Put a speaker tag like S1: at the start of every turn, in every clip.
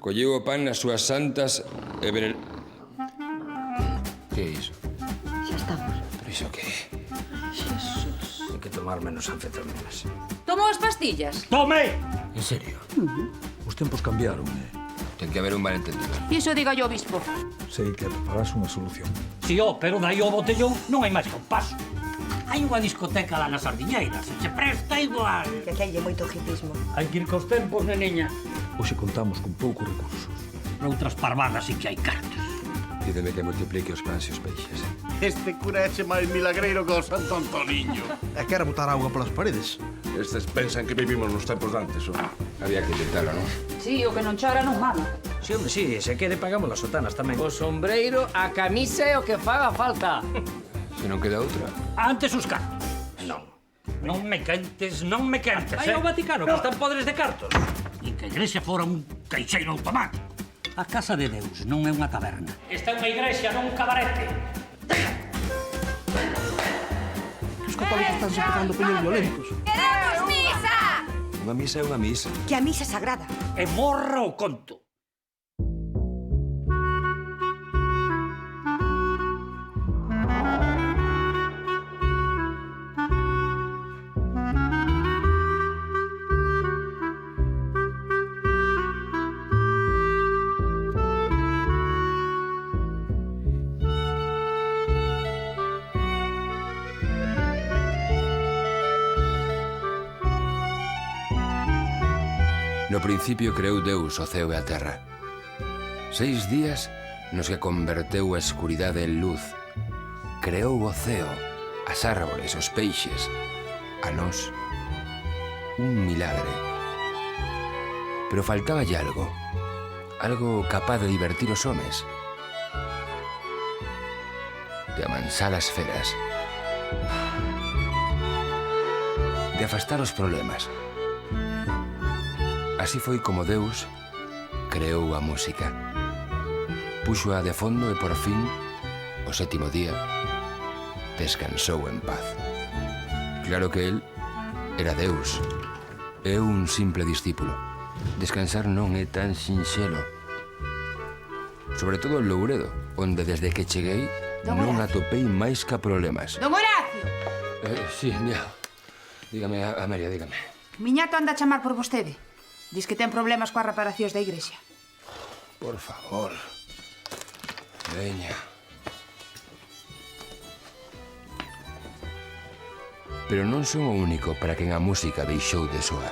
S1: colleu o pan nas súas santas e Que é iso?
S2: Xa estamos.
S1: Pero iso que é?
S2: Jesús.
S3: Hai que tomar menos anfetaminas.
S4: Tomou as pastillas?
S3: Tome! En serio? Os tempos cambiaron,
S1: Ten que haber un malentendido.
S4: Iso diga o obispo.
S3: Sei que preparas unha solución.
S5: Si, pero dai o botellón non hai máis que un paso. Hai unha discoteca lá na Sardiñeira, se che presta igual.
S2: Que aquí hai moito hipismo.
S5: Hai que ir cos tempos, neniña.
S3: Hoxe contamos con poucos recursos.
S5: Noutras parvadas sí que hai cartas.
S1: Pídeme que multiplique os pans e os peixes.
S6: Este cura é máis milagreiro que o Santo Antoniño.
S7: É que era botar auga polas paredes.
S6: Estes pensan que vivimos nos tempos de antes, o?
S1: Había que intentarlo, non?
S4: Sí, o que non chora non mama.
S3: Si, hombre, si, se quede pagamos las sotanas tamén.
S8: O sombreiro, a camisa e o que faga falta.
S1: Se non queda outra.
S5: Antes os cartos. Non. Non me quentes,
S3: Vai ao Vaticano, que están podres de cartos.
S5: E que a igrexa fora un caixeiro automático. A casa de Deus non é unha taberna. Esta é unha igrexa, non un cabarete.
S7: Os católicos están empezando a poñer violentos.
S4: Queremos misa!
S1: Unha misa é unha misa.
S2: Que a misa é sagrada.
S5: E morra o conto.
S1: No principio creou Deus o ceo e a terra. 6 días nos que converteu a escuridade en luz. Creou o ceo, as árbores, os peixes, a nós. Un milagre. Pero faltáballe algo. Algo capaz de divertir os homes. De amansar as feras. De afastar os problemas. Así foi como Deus creou a música. Puxoa de fondo e, por fin, o 7º día, descansou en paz. Claro que el era Deus. Eu un simple discípulo. Descansar non é tan sinxelo. Sobre todo en Louredo, onde desde que cheguei non atopei máis que problemas.
S4: Don Horacio!
S1: Sí, ya. Dígame, Amelia, dígame.
S4: Miñato anda a chamar por vostede. Diz que ten problemas coas reparacións da igrexa.
S1: Por favor. Veña. Pero non son o único para quen a música deixou de soar.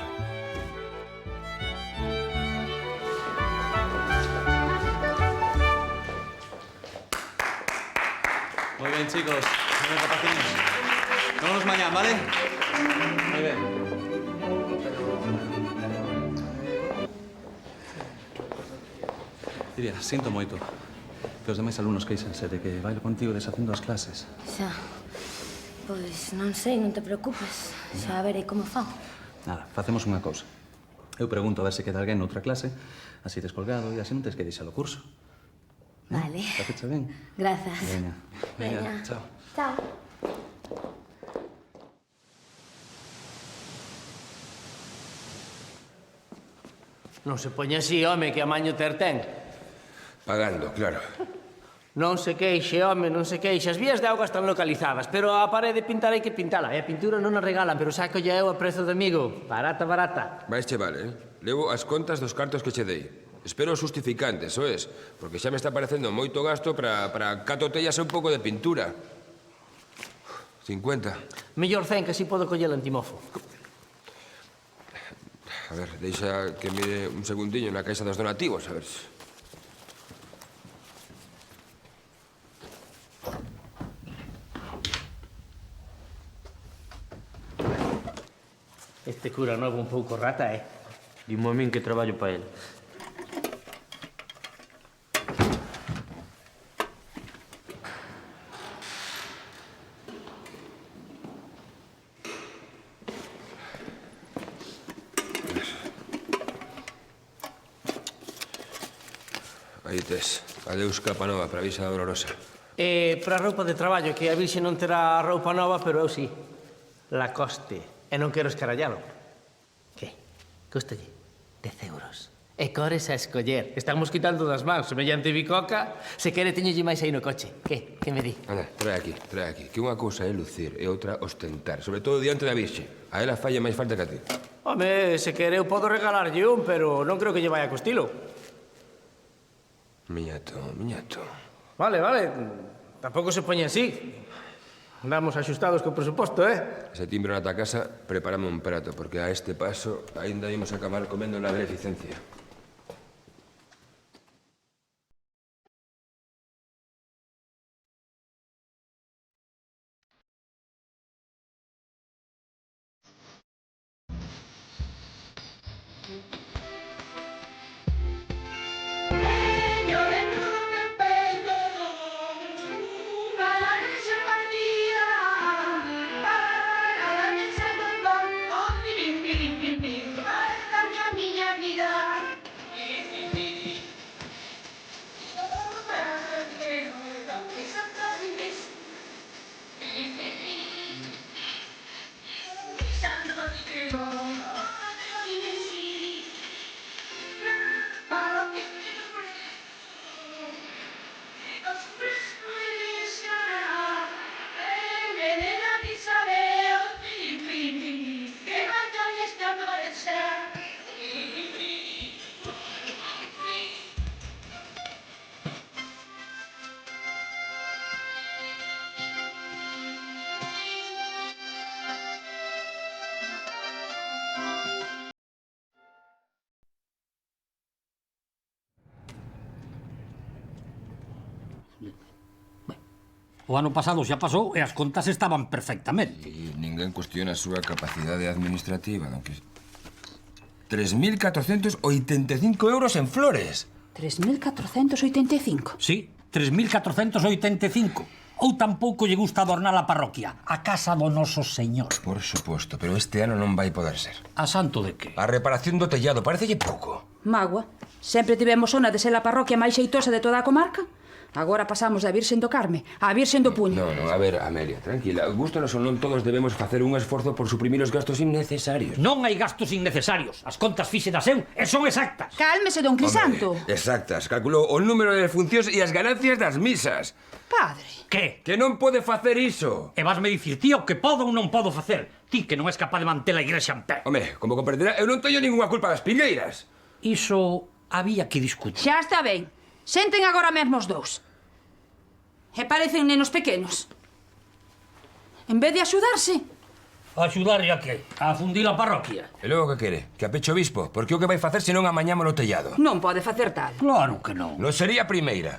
S9: Muy bien, chicos. Muy capacines. Nos vemos mañana, ¿vale? Muy bien. Lidia, sinto moito que os demais alumnos queixanse de que bailo contigo deshaciendo as clases.
S10: Xa, pois non sei, non te preocupes. Xa verei como fan.
S9: Nada, facemos unha cousa. Eu pregunto a ver se queda alguén noutra clase, así descolgado, e así non tes que deixar o curso.
S10: Vale.
S9: Pacecha ben?
S10: Grazas.
S9: Veña.
S10: Veña.
S9: Chao.
S10: Chao.
S8: Non se poña así, home, que amaño ter ten.
S1: Pagando, claro.
S8: Non se queixe, home, non se queixe. As vías de auga están localizadas, pero a parede pintar hai que pintala. E a pintura non a regalan, pero saco eu a prezo de amigo. Barata, barata.
S1: Vais che vale, Levo as contas dos cartos que che dei. Espero os justificantes, soes? Porque xa me está parecendo moito gasto para 4 tellas e un pouco de pintura. 50.
S8: Mellor 100, que así podo coller o antimofo.
S1: A ver, deixa que mire un segundiño na caixa dos donativos, a ver se...
S8: Este cura novo un pouco rata,
S11: Dimo a min que traballo para el.
S1: Aí tes. Adeus capa nova para a Visa da Dolorosa.
S8: Para a roupa de traballo, que a Virxe non terá roupa nova, pero eu sí. Lacoste. E non quero escarallalo. Que? Custalle 10 euros. E cores a escoller. Estamos quitando das mans, semellante bicoca. Se quere, teñolle máis aí no coche. Que me di?
S1: Anda, trae aquí. Que unha cousa é lucir e outra ostentar. Sobre todo diante da Virxe. A ela falla máis falta que a ti.
S8: Home, se quere, eu podo regalarlle un, pero non creo que lle vaya co estilo.
S1: Miñato.
S8: Vale. Tampouco se poñe así. Andamos axustados co presuposto,
S1: Se timbro na ta casa, prepárame un prato, porque a este paso ainda ímos a acabar comendo na beneficencia.
S5: O ano pasado xa pasou e as contas estaban perfectamente.
S1: E ninguén cuestiona a súa capacidade administrativa, don que... 3.485 euros en flores.
S4: 3.485?
S5: Sí, 3.485. Ou tampouco lle gusta adornar a parroquia, a casa do noso señor.
S1: Por suposto, pero este ano non vai poder ser.
S5: A santo de que?
S1: A reparación do tellado, parecelle pouco.
S4: Magua, sempre tivemos zona de ser a parroquia máis xeitosa de toda a comarca. Agora pasamos da Virxen do Carme á Virxen do Puño.
S1: Non, a ver, Amelia, tranquila. Gústanos ou non, todos debemos facer un esforzo por suprimir os gastos innecesarios.
S5: Non hai gastos innecesarios. As contas fíxenas eu e son exactas.
S4: Cálmese, don Crisanto.
S1: Exactas. Calculou o número de funcións e as ganancias das misas.
S4: Padre.
S5: Que?
S1: Que non pode facer iso.
S5: E vasme dicir, tío, que podo ou non podo facer. Ti que non és capaz de manter a igrexa en pé.
S1: Home, como comprenderá, eu non teño ninguna culpa das pilleiras.
S5: Iso había que discutir.
S4: Xa está ben. Senten agora mesmo os dous. E parecen nenos pequenos. En vez de axudarse...
S5: Axudarlle a que? A fundir a parroquia?
S1: E logo que quere? Que apeche o bispo? Porque o que vai facer se non amañamos no tellado?
S4: Non pode facer tal.
S5: Claro que non.
S1: Non sería a primeira.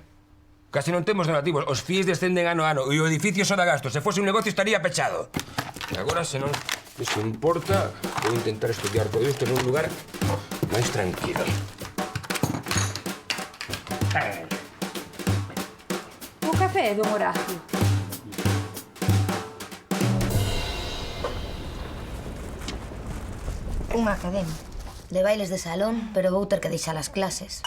S1: Casi non temos donativos. Os fíes descenden ano a ano e o edificio só dá gasto. Se fose un negocio estaría pechado. E agora, se non iso importa, vou intentar estudiar todo isto nun lugar máis tranquilo.
S4: O café, don Horacio.
S10: Unha academia. De bailes de salón, pero vou ter que deixar as clases.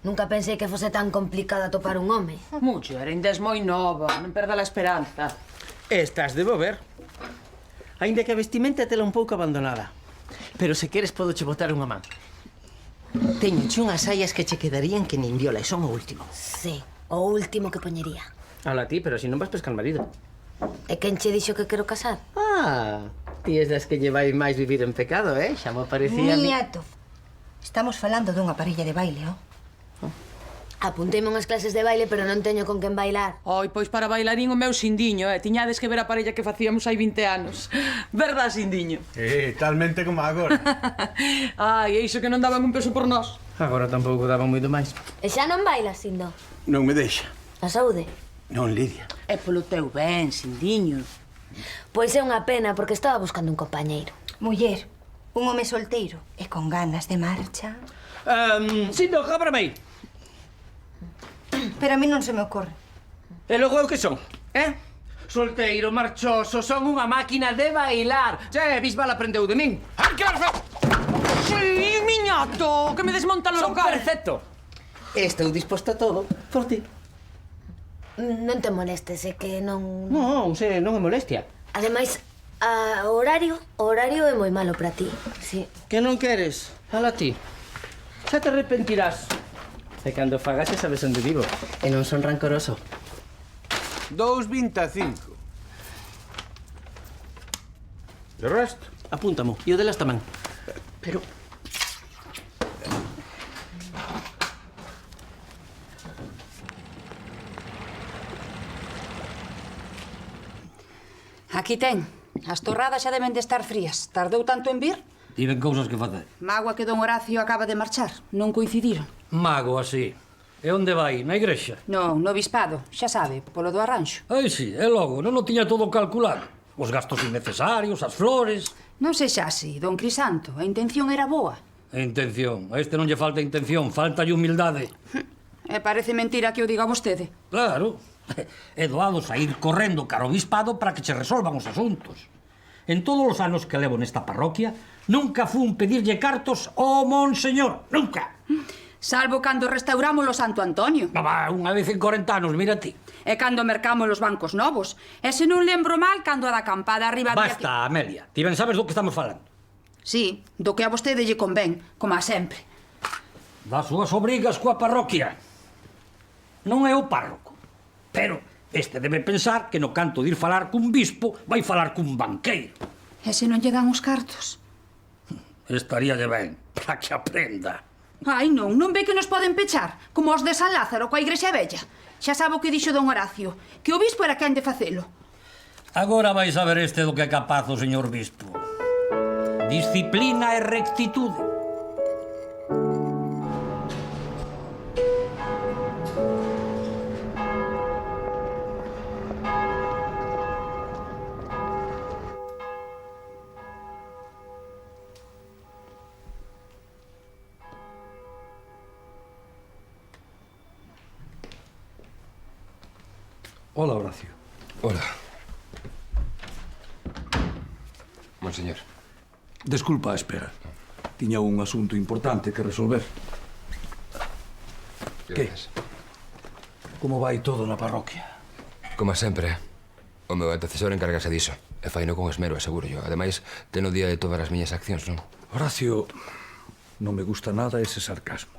S10: Nunca pensei que fose tan complicado atopar un home.
S2: Muller, ainda es moi nova, non perda a esperanza.
S8: Estás de bober. Ainda que a vestimenta tela un pouco abandonada. Pero se queres podo che botar unha man. Teñoche unhas saias que che quedarían que nin viola, e son o último.
S10: Sí, o último que poñería.
S8: Habla ti, pero si non vas pescar marido.
S10: E quen che dixo que quero casar?
S8: Ah, ti es das que llevais máis vivir en pecado, Xa me parecía a mí.
S2: Nieto, estamos falando dunha parilla de baile,
S10: Apunteime unhas clases de baile, pero non teño con quen bailar.
S2: Oi, pois para bailarín o meu Sindiño, Tiñades que ver a parella que facíamos hai 20 anos. Verdad, Sindiño?
S6: Talmente como agora.
S2: Ai, e iso que non daban un peso por nós.
S8: Agora tampouco daban moito máis.
S10: E xa non bailas, Sindo?
S6: Non me deixa.
S10: A saúde?
S6: Non, Lidia.
S2: É polo teu ben, Sindiño.
S10: Pois é unha pena, porque estaba buscando un compañeiro.
S2: Muller, un home solteiro e con ganas de marcha.
S8: Sindo, cábrame aí.
S2: Pero a mí non se me ocorre.
S8: E logo eu que son, Solteiro, marchoso, son unha máquina de bailar. Bisbal aprendeu de min.
S2: Sí, miñato, que me desmonta o
S8: Son
S2: local.
S8: perfecto. Estou disposto a todo por ti.
S10: Non te molestes, é que non...
S8: Non é molestia.
S10: Ademais, o horario é moi malo para ti. Sí.
S8: Que non queres? Fala ti. Xa te arrepentirás. E cando fagas xa sabes onde vivo. E non son rancoroso.
S6: 2,25. De resto?
S8: Apúntamo. E o delas tamén. Pero...
S4: Aquí ten. As torradas xa deben de estar frías. Tardou tanto en vir?
S5: Tiven cousas que facer.
S4: Mágoa que don Horacio acaba de marchar. Non coincidiron.
S5: Mago así. E onde vai? Na igrexa?
S4: Non, no bispado. Xa sabe, polo do arranxo.
S5: Ai, sí, e logo, non o tiña todo calculado. Os gastos innecesarios, as flores...
S4: Non sexa así, don Crisanto. A intención era boa.
S5: A intención. A este non lle falta intención, faltalle humildade.
S4: E parece mentira que o diga vostede.
S5: Claro. É doado saír correndo cara ao bispado para que che resolvan os asuntos. En todos os anos que levo nesta parroquia, nunca fun pedirlle cartos ao monseñor. Nunca.
S4: Salvo cando restauramos o Santo Antonio.
S5: Unha vez en 40 anos, mira ti.
S4: E cando mercamos os bancos novos. E se non lembro mal, cando a da acampada arriba...
S5: Basta, Amelia. Ti ben sabes do que estamos falando.
S4: Sí, do que a vostede lle convén, como a sempre.
S5: Das súas obrigas coa parroquia. Non é o párroco. Pero este debe pensar que no canto de ir falar cun bispo vai falar cun banqueiro.
S4: E se non lle dan os cartos?
S5: Estaríalle ben, para que aprenda.
S4: Ai, non ve que nos poden pechar, como os de San Lázaro coa igrexa vella. Xa sabe o que dixo don Horacio, que o bispo era quen de facelo.
S5: Agora vais a ver este do que é capaz o señor bispo. Disciplina e rectitude.
S3: Hola, Horacio.
S1: Hola. Monseñor.
S3: Desculpa a espera. Tiña un asunto importante que resolver. Que? Como vai todo na parroquia?
S1: Como sempre, o meu antecesor encárgase diso. E faino con esmero, aseguro yo. Ademais, ten o día de todas as miñas accións, non?
S3: Horacio, non me gusta nada ese sarcasmo.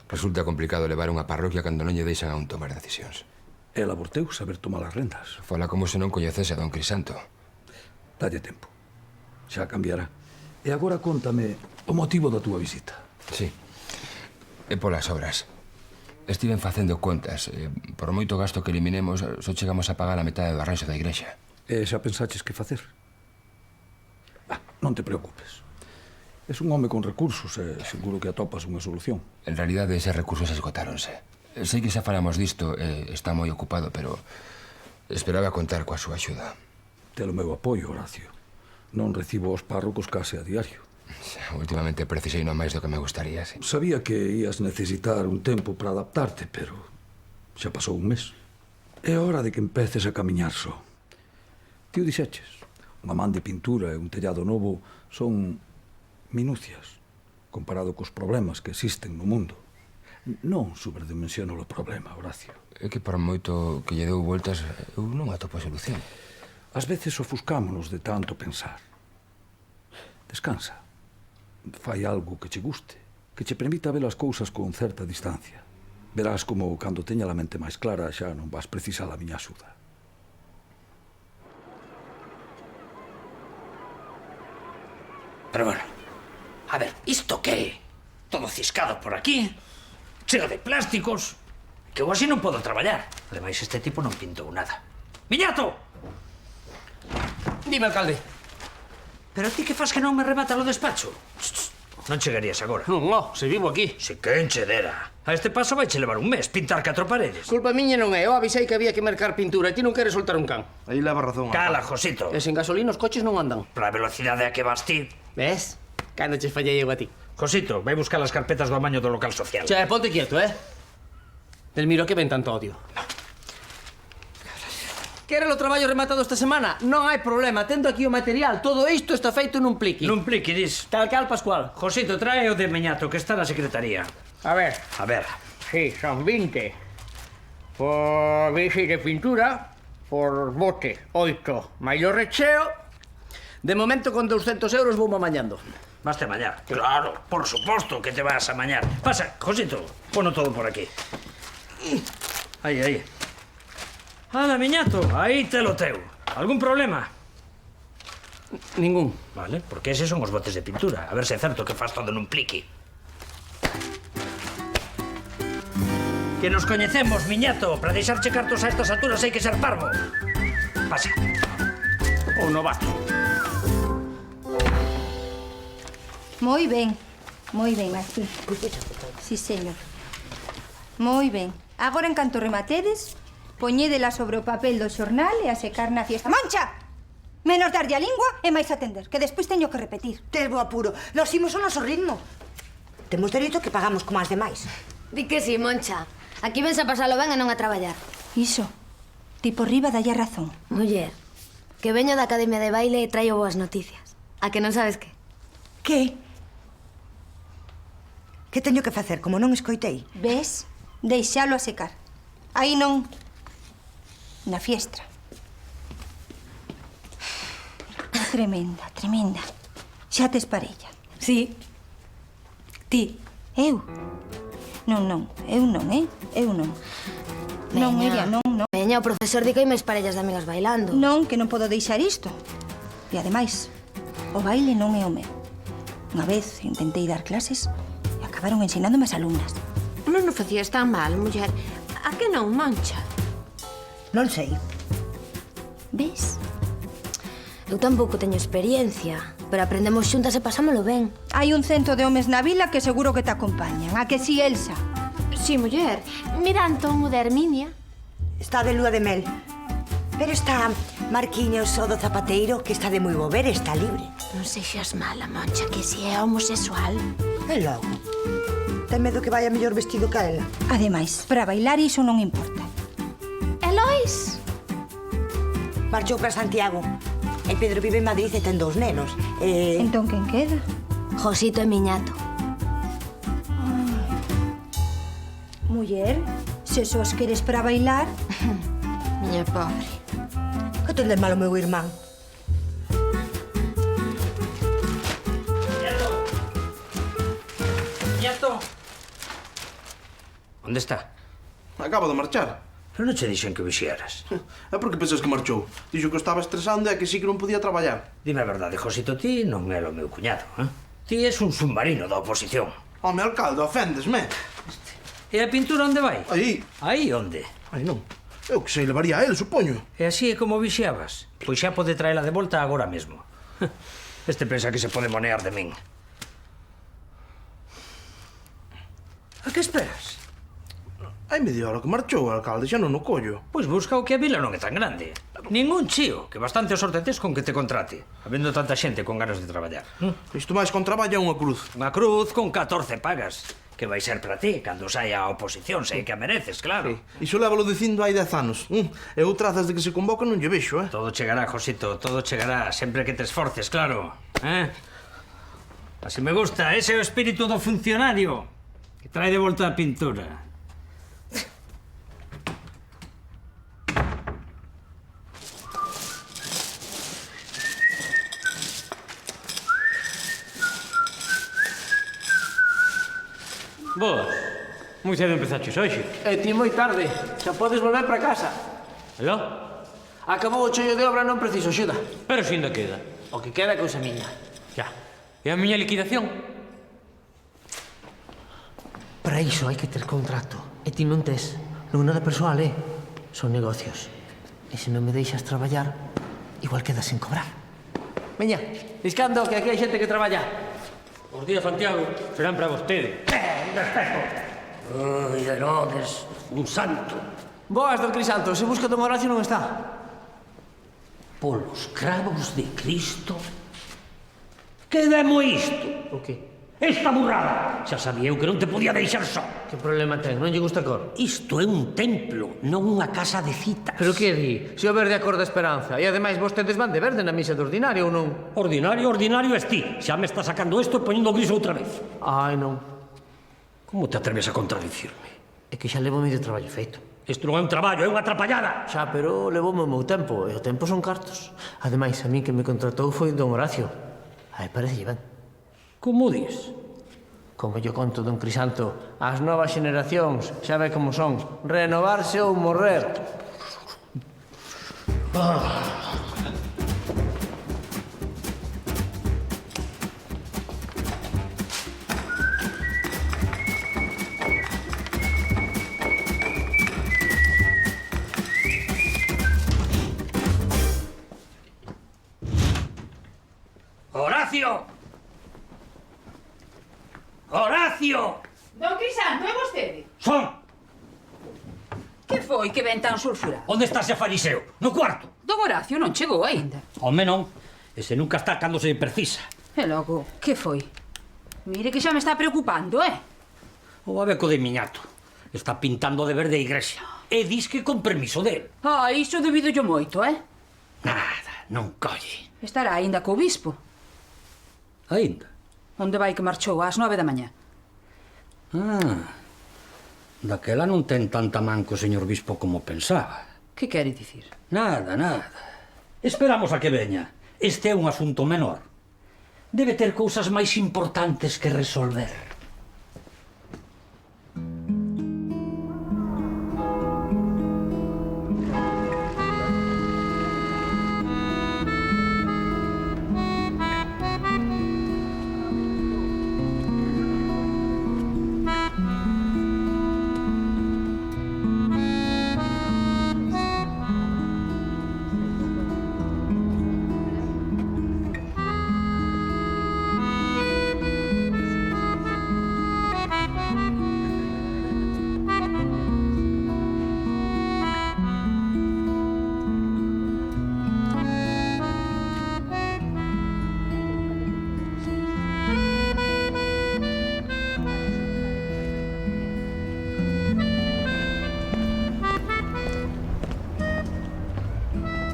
S1: Resulta complicado levar unha parroquia cando non lle deixan a un tomar decisións.
S3: É labor teu saber tomar as rendas.
S1: Fala como se non coñecese a don Crisanto.
S3: Dalle tempo. Xa cambiará. E agora contame o motivo da túa visita.
S1: Sí. É polas obras. Estiven facendo contas. Por moito gasto que eliminemos, só chegamos a pagar a metade do arranxo da igrexa.
S3: E xa pensaches que facer? Non te preocupes. Es un home con recursos e seguro que atopas unha solución.
S1: En realidade, eses recursos esgotáronse. Sei que xa falamos disto e está moi ocupado, pero esperaba contar coa súa axuda.
S3: Te o meu apoio, Horacio. Non recibo os párrocos case a diario.
S1: Últimamente precisei non máis do que me gustaría, sí.
S3: Sabía que ías necesitar un tempo para adaptarte, pero xa pasou un mes. É hora de que empeces a camiñar só. Ti o dixeches. Unha man de pintura e un tellado novo son minucias comparado cos problemas que existen no mundo. Non sobredimensiono o problema, Horacio.
S1: É que por moito que lle deu voltas, eu non atopo a solución.
S3: Ás veces ofuscámonos de tanto pensar. Descansa. Fai algo que che guste, que che permita ver as cousas con certa distancia. Verás como cando teña a mente máis clara xa non vas precisar a miña axuda.
S5: Pero bueno, a ver, isto que é? Todo ciscado por aquí, cheo de plásticos, que eu así non podo traballar. Ademais, este tipo non pintou nada. Miñato!
S8: Dime, alcalde.
S5: Pero ti que fas que non me remata o despacho? Non chegarías agora.
S8: Non, se vivo aquí.
S5: Se que enchedera. A este paso vai che levar un mes pintar 4 paredes.
S8: Culpa miña non é. Eu avisei que había que mercar pintura e ti non queres soltar un can.
S11: Aí leva razón.
S5: Cala, Josito.
S8: E sen gasolina os coches non andan.
S5: Para a velocidade a que vas ti.
S8: Ves? Cando che fallei eu a ti.
S5: Josito, vai buscar as carpetas do amaño do local social.
S8: Che, ponte quieto, Delmiro, que ven tanto odio? Quere o traballo rematado esta semana? Non hai problema, tendo aquí o material. Todo isto está feito nun pliqui.
S5: Nun pliqui, dis.
S8: Tal cal, Pascual.
S5: Josito, trae o de Meñato, que está na secretaría.
S12: A ver.
S5: A ver.
S12: Sí, son 20. Por bici de pintura, por bote, 8. Mais o recheo...
S8: De momento, con 200 euros vou amañando.
S5: Vaste a mañar. Claro, por suposto que te vas a mañar. Pasa, Josito, pono todo por aquí. Aí, aí. Anda, miñato, aí te lo teu. Algún problema?
S8: Ningún.
S5: Vale, porque eses son os botes de pintura. A ver se é certo que faz todo nun pliqui. Que nos coñecemos, miñato. Para deixarche cartos a estas alturas hai que ser parvo. Pasa. Ou novato.
S13: Moi ben, así. Sí, señor. Moi ben. Agora, en canto rematedes, poñédela sobre o papel do xornal e a secar na fiesta. Mancha! Menos darlle a lingua e máis atender, que despois teño que repetir.
S14: Tes bo apuro. Nos imos ao noso ritmo. Temos dereito que pagamos como as demais.
S10: Di que sí, Moncha. Aquí vense a pasalo ben e non a traballar.
S13: Iso. Tipo riba dalle a razón.
S10: Muller, que veño da Academia de Baile e traio boas noticias. A que non sabes que?
S14: Que? Que teño que facer, como non escoitei?
S13: Ves? Deixalo a secar. Aí non. Na fiestra. Tremenda, tremenda. Xa tes parella.
S10: Sí. Ti.
S13: Eu? Non, eu non, Eu non. Non, ella, non.
S10: Veña, o profesor di que hai máis parellas de amigas bailando.
S13: Non, que non podo deixar isto. E ademais, o baile non é o meu. Unha vez intentei dar clases e acabaron ensinándome as alumnas.
S15: Non o facías tan mal, muller. A que non, Mancha?
S14: Non sei.
S13: Ves?
S10: Eu tampouco teño experiencia, pero aprendemos xuntas e pasámolo ben.
S13: Hai un cento de homes na vila que seguro que te acompañan. A que si, Elsa?
S15: Sí, muller. Mira Antón o de Herminia.
S14: Está de lúa de mel. Pero está Marquiños o do zapateiro, que está de moi bo ver, está libre.
S15: Non sexas mala, Mancha, que si é homosexual.
S14: E logo? Ten medo que vaya mellor vestido que a ela.
S13: Ademais, para bailar iso non importa.
S15: E Lois?
S14: Marchou para Santiago. E Pedro vive en Madrid e ten 2 nenos.
S13: Entón, quen queda?
S10: Josito e miñato.
S13: Muller, se só os queres para bailar...
S15: Miña pobre.
S14: Que ten de malo meu irmán?
S5: Miñato. Onde está?
S7: Acaba de marchar.
S5: Pero non che dixen que o vixiaras.
S7: É porque pensas que marchou. Dixo que estaba estresando e que sí que non podía traballar.
S5: Dime a verdade, Josito, ti non é o meu cuñado, Ti és un submarino da oposición.
S7: Home, alcalde, oféndesme.
S5: E a pintura onde vai?
S7: Aí.
S5: Aí onde?
S7: Aí non. Eu que sei, levaría a él, supoño.
S5: E así é como vixiabas? Pois xa pode traela de volta agora mesmo. Este pensa que se pode monear de min. A que esperas?
S7: Hai media hora que marchou, alcalde, xa non o collo.
S5: Pois busca o que a vila non é tan grande. Ningún chío, que bastante sorte tes con que te contrate, habendo tanta xente con ganas de traballar.
S7: Isto máis con traballa unha cruz.
S5: Unha cruz con 14 pagas, que vai ser para ti cando saia a oposición, sei que a mereces, claro.
S7: Sí. Iso lévalo dicindo hai 10 anos. E outra desde que se convoca non lle vexo,
S5: Todo chegará, Josito, todo chegará, sempre que te esforces, claro. Así me gusta, ese é o espírito do funcionario, que trae de volta a pintura.
S11: Vos, moi cedo empezaches hoxe.
S12: E ti moi tarde. Xa podes volver para casa.
S11: Aló?
S12: Acabou o chollo de obra, non preciso axuda.
S11: Pero si ainda queda.
S12: O que queda é cousa miña.
S11: Ya. E a miña liquidación?
S8: Para iso hai que ter contrato. E ti non tes. Non é nada persoal, Son negocios. E se non me deixas traballar, igual quedas sin cobrar.
S12: Veña, discando que aquí hai xente que traballa.
S11: Os días, Santiago, serán para vostede.
S5: Respeto.
S12: Ai, Herodes, un santo. Boas, don Crisanto, se busca don Horacio non está.
S5: Polos cravos de Cristo. Que demo isto?
S8: O que?
S5: Esta burrada! Xa sabía eu que non te podía deixar só.
S8: Que problema ten? Non lle gusta a cor?
S5: Isto é un templo, non unha casa de citas.
S8: Pero que di? Se o verde a cor da esperanza. E ademais vostedes van de verde na misa de ordinario ou non?
S5: Ordinario es ti. Xa me está sacando isto e poñendo gris outra vez.
S8: Ai, non.
S5: Como te atreves a contradicirme?
S8: É que xa levo medio traballo feito.
S5: Isto non é un traballo, é unha atrapallada.
S8: Xa, pero levoume o meu tempo. E o tempo son cartos. Ademais, a mí que me contratou foi don Horacio. Ai, parece ben.
S11: Como dis?
S8: Como yo conto, don Crisanto, as novas xeneracións xa ve como son, renovarse ou morrer.
S5: Horacio! Horacio!
S4: Don Crisanto, é vostede?
S5: Son!
S4: Que foi que ven tan sulfurado?
S5: Onde está ese fariseo? No cuarto?
S4: Don Horacio non chegou aínda.
S5: Home non, ese nunca está cando se precisa.
S4: E logo, que foi? Mire que xa me está preocupando,
S5: O abeco de miñato. Está pintando de verde a igrexa. E dis que con permiso del.
S4: Ah, iso debido yo moito,
S5: Nada, non colle.
S4: Estará aínda co bispo.
S5: Aínda?
S4: Onde vai que marchou ás 9 da mañá?
S5: Daquela non ten tanta man co señor bispo como pensaba.
S4: Que quere dicir?
S5: Nada, nada. Esperamos a que veña. Este é un asunto menor. Debe ter cousas máis importantes que resolver.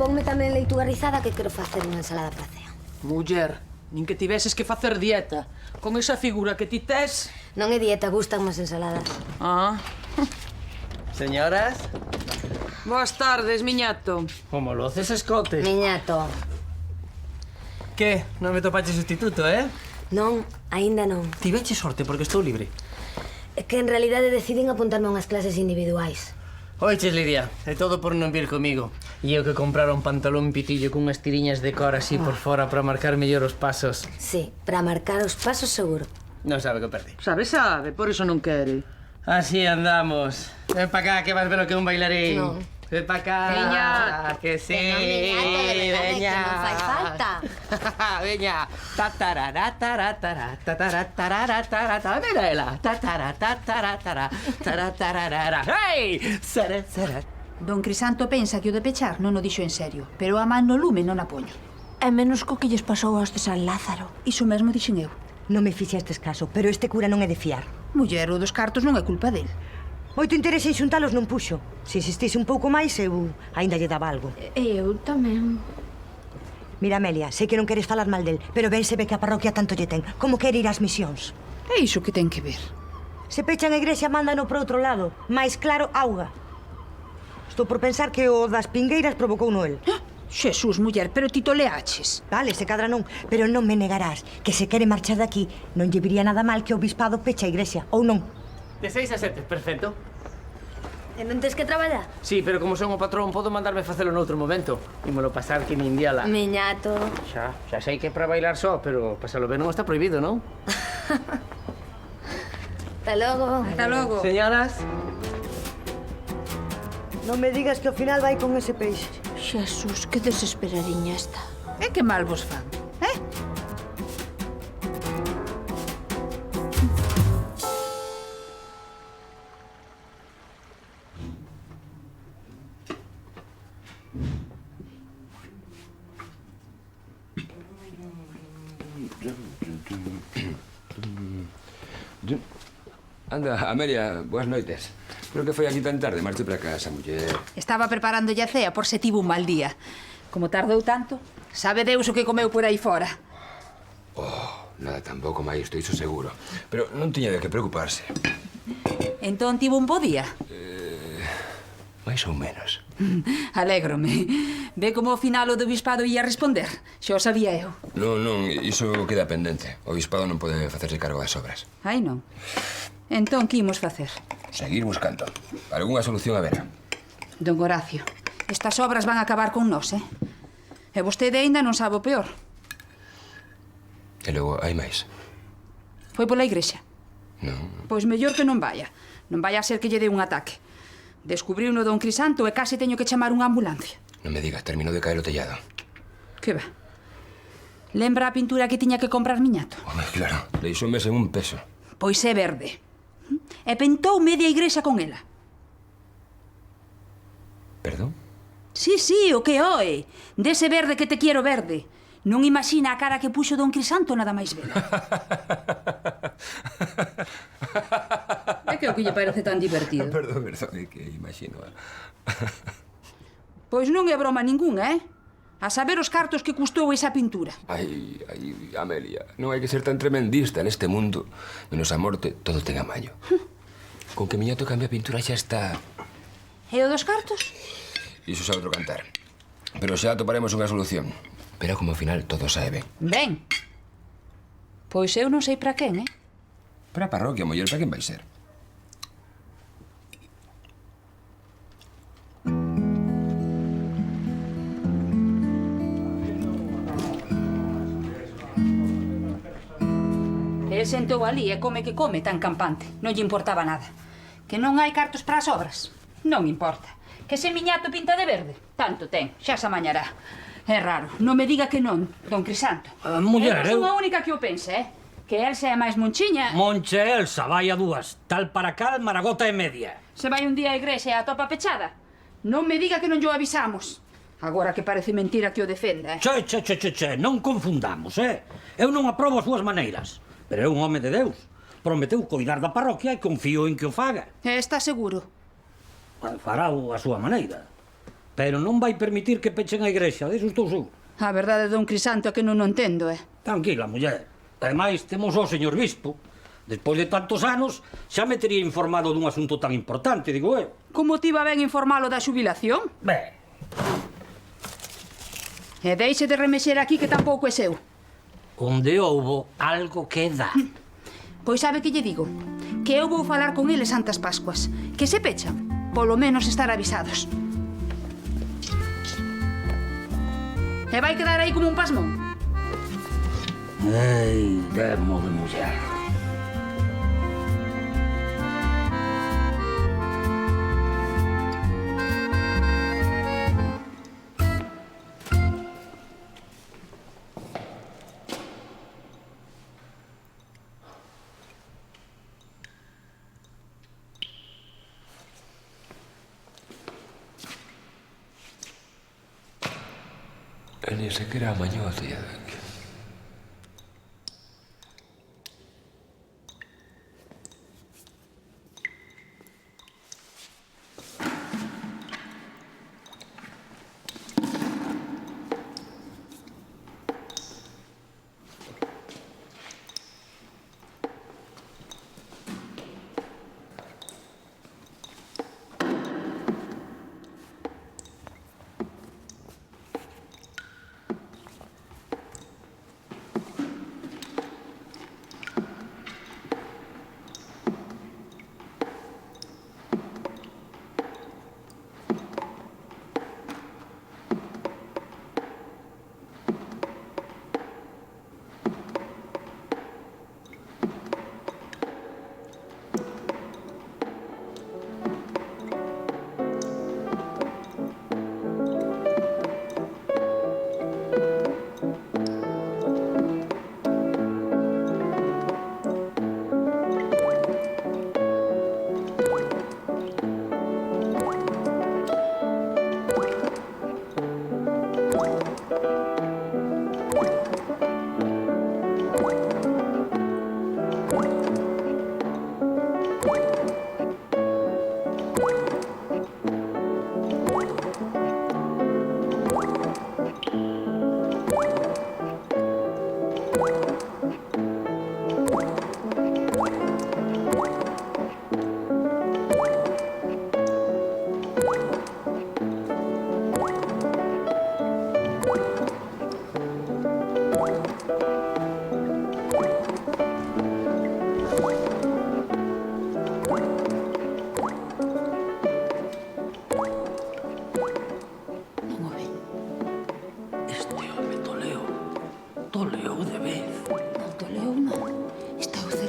S10: Ponme tamén leituga rizada que quero facer unha ensalada para cea.
S2: Muller, nin que tiveses que facer dieta. Con esa figura que ti tes...
S10: Non é dieta, gustan máis ensaladas.
S2: Ah.
S8: Señoras.
S2: Boas tardes, miñato.
S8: Como loces escotes.
S10: Miñato.
S8: Que? Non me topache sustituto,
S10: Non, aínda non.
S8: Tiveche sorte porque estou libre.
S10: É que en realidade decidín apuntarme a unhas clases individuais.
S8: Oiches, Lidia, é todo por non vir comigo. E eu que comprar un pantalón pitillo cunhas tiriñas de cor así por fora para marcar mellor os pasos.
S10: Sí, para marcar os pasos seguro.
S8: Non sabe que perde.
S2: Sabe, por iso non quere.
S8: Así andamos. Ven pa cá, que vas ver o que un bailarín.
S10: Non.
S8: Ven pa cá.
S10: Veña.
S8: Que sí.
S10: Que non, miñato, de verdade,
S8: veña.
S10: que non fai falta.
S8: Veña. Tataratarataratataratataratatara. Mira ela. Tataratarataratataratatara. Hey! Sara, sara.
S4: Don Crisanto pensa que o de pechar non o dixo en serio, pero a man no lume non a poño.
S15: É menos co que lles pasou aos de San Lázaro.
S4: Iso mesmo dixen eu.
S14: Non me fixestes caso, pero este cura non é de fiar.
S4: Muller, o dos cartos non é culpa del.
S14: Moito interese en xuntalos non puxo. Se insistise un pouco máis, eu aínda lle daba algo.
S15: Eu tamén.
S14: Mira, Amelia, sei que non queres falar mal del, pero ben se ve que a parroquia tanto lle ten. Como quere ir ás misións?
S4: É iso que ten que ver.
S14: Se pechan a igrexa, mándano por outro lado. Mais claro, auga. Estou por pensar que o das pingueiras provocou Noel.
S4: Xesús, muller, pero ti toleaches.
S14: Vale, se cadra non, pero non me negarás que se quere marchar daqui non lle viría nada mal que o bispado peche a igrexa, ou non?
S8: De 6 a 7, perfecto.
S10: E non tes que traballar?
S8: Sí, pero como son o patrón, podo mandarme facelo noutro momento. Ímolo pasar que nin diola.
S10: Miñato.
S8: Xa sei que é para bailar só, pero pasalo ben non está prohibido, non?
S10: Hasta logo.
S4: Hasta logo.
S8: Señoras.
S14: Non me digas que ao final vai con ese peixe.
S15: Xesús, que desesperadiña está.
S4: É que mal vos fan,
S1: Anda, Amelia, boas noites. Pero que foi aquí tan tarde? Marche para casa, muller.
S4: Estaba preparando a cea por se tivo un mal día. Como tardou tanto, sabe Deus o que comeu por aí fora.
S1: Oh, nada tampouco máis, estou iso seguro. Pero non tiña de que preocuparse.
S4: Entón tivo un bo día.
S1: máis ou menos.
S4: Alégrome. Ve como ao final o do bispado ia responder. Xa o sabía eu.
S1: Non, iso queda pendente. O bispado non pode facerse cargo das obras.
S4: Ai, non. Entón, que imos facer?
S1: Seguir buscando. Algúnha solución haberá.
S4: Don Horacio, estas obras van a acabar con nós, E vostede aínda non sabe o peor.
S1: E logo, hai máis.
S4: Foi pola igrexa.
S1: Non.
S4: Pois mellor que non vaya. Non vaya a ser que lle dé un ataque. Descubriu no don Crisanto e case teño que chamar unha ambulancia.
S1: Non me digas, terminou de caer o tellado.
S4: Que va? Lembra a pintura que tiña que comprar miñato?
S1: Home, claro, deixoume sen un peso.
S4: Pois é verde. E pintou media igrexa con ela.
S1: Perdón?
S4: Sí, o que oe. Dese verde que te quiero verde. Non imagina a cara que puxo don Crisanto nada máis vela. É que o que lle parece tan divertido.
S1: Perdón, é que imagino.
S4: Pois non é broma ningunha, A saber os cartos que custou esa pintura.
S1: Ai, Amelia, non hai que ser tan tremendista neste mundo. Menos a morte, todo ten amaño. Con que miñato cambia a pintura xa está.
S4: E o dos cartos?
S1: Iso xa outro cantar. Pero xa toparemos unha solución. Pero como ao final todo sae ben.
S4: Ben. Pois eu non sei para quen,
S1: Para a parroquia, mellor para quen vai ser.
S4: E sentou ali e come que come tan campante. Non lle importaba nada. Que non hai cartos para as obras. Non importa. Que se miñato pinta de verde. Tanto ten, xa se amañará. É raro. Non me diga que non, don Crisanto.
S11: Muller,
S4: eu... son a única que o pense, Que Elsa é máis monchiña.
S11: Monche Elsa, vai a dúas. Tal para cal, maragota e media.
S4: Se vai un día á igrexa e a topa pechada. Non me diga que non llo avisamos. Agora que parece mentira que o defenda,
S11: Che, non confundamos, Eu non aprobo as súas maneiras. Pero é un home de Deus. Prometeu coidar da parroquia e confío en que o faga.
S4: Está seguro?
S11: Farao a súa maneira. Pero non vai permitir que pechen a igrexa, deso estou seguro.
S4: A verdade, don Crisanto, é que non o entendo,
S11: Tranquila, muller. Ademais, temos o señor bispo. Despois de tantos anos, xa me tería informado dun asunto tan importante, digo eu.
S4: Como ti va ben informalo da xubilación?
S11: Ben.
S4: E deixe de remexer aquí que tampouco é seu.
S11: Onde houbo algo que dá.
S4: Pois sabe que lle digo? Que eu vou falar con eles Santas Pascuas. Que se pechan, polo menos estar avisados. E vai quedar aí como un pasmón.
S11: Ei, demo de muller.
S1: E ni sequera amañou o tellado.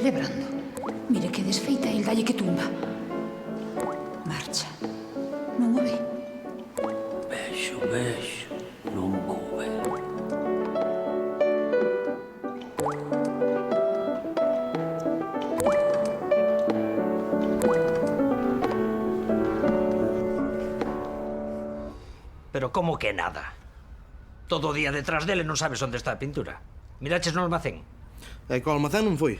S4: celebrando. Mire que desfeita e el dalle que tumba. Marcha. Non o ve?
S11: Vexo, non vou ver.
S5: Pero como que nada? Todo o día detrás dele non sabes onde está a pintura. Miraches no almacén?
S7: E co almacén non foi.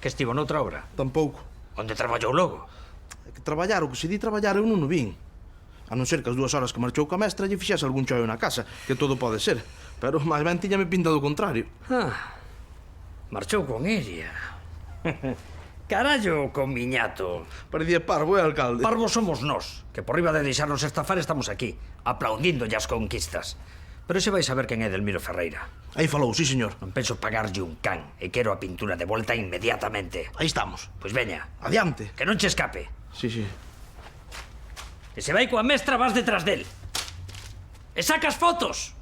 S5: Que estivo noutra obra?
S7: Tampouco.
S5: Onde traballou logo?
S7: É que traballar, o que se di traballar, eu non o vin. A non ser que as 2 horas que marchou ca mestra lle fixese algún choio na casa, que todo pode ser. Pero máis ben tiñame pinta do contrario.
S5: Marchou con ella. Carallo, con miñato.
S7: Parecía parvo, alcalde?
S5: Parvos somos nós, que por riba de deixarnos estafar estamos aquí, aplaudindo as conquistas. Pero se vai saber quen é Delmiro Ferreira.
S7: Aí falou, sí, señor.
S5: Non penso pagarlle un can e quero a pintura de volta inmediatamente.
S7: Aí estamos.
S5: Pois veña.
S7: Adiante.
S5: Que non che escape.
S7: Sí, sí.
S5: E se vai coa mestra vas detrás del. E sacas fotos.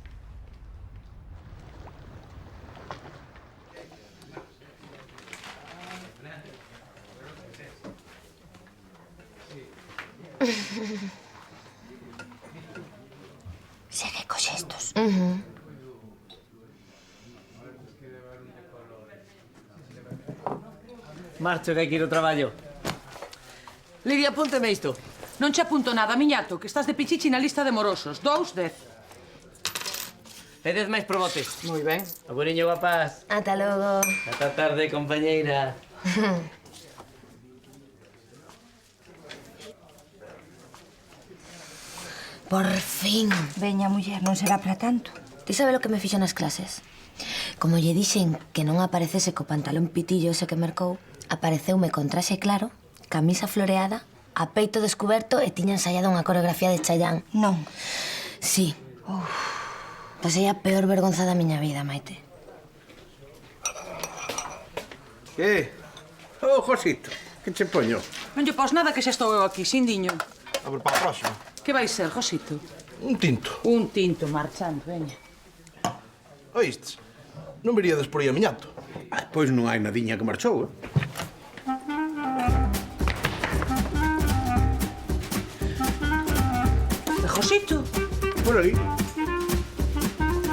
S10: Segue cos xestos.
S8: Marcho, que hai que ir ao traballo. Lidia, apúnteme isto.
S2: Non che apunto nada, miñato, que estás de pichichi na lista de morosos. 2, 10.
S8: E 10 máis por bote.
S2: Moi ben.
S8: Aguriño, guapas.
S10: Ata logo.
S8: Ata tarde, compañeira.
S10: Por fin.
S13: Veña, muller, non será para tanto.
S10: Ti sabe lo que me fixo nas clases? Como lle dixen que non aparecese co pantalón pitillo ese que mercou, apareceume con traxe claro, camisa floreada, a peito descuberto e tiña ensaiado unha coreografía de Chayanne.
S13: Non.
S10: Sí. Pasei a peor vergonza da miña vida, Maite.
S6: Que? Oh, Josito, que che poño?
S2: Non lle pos nada que xa estou eu aquí, sindiño.
S7: A ver, para a próxima.
S2: Que vai ser, Josito?
S7: Un tinto.
S2: Un tinto, marchando, veña.
S7: Oístes? Non veríades por aí a miñato.
S6: Pois non hai nadiña que marchou, eh?
S2: Josito?
S6: Por aí.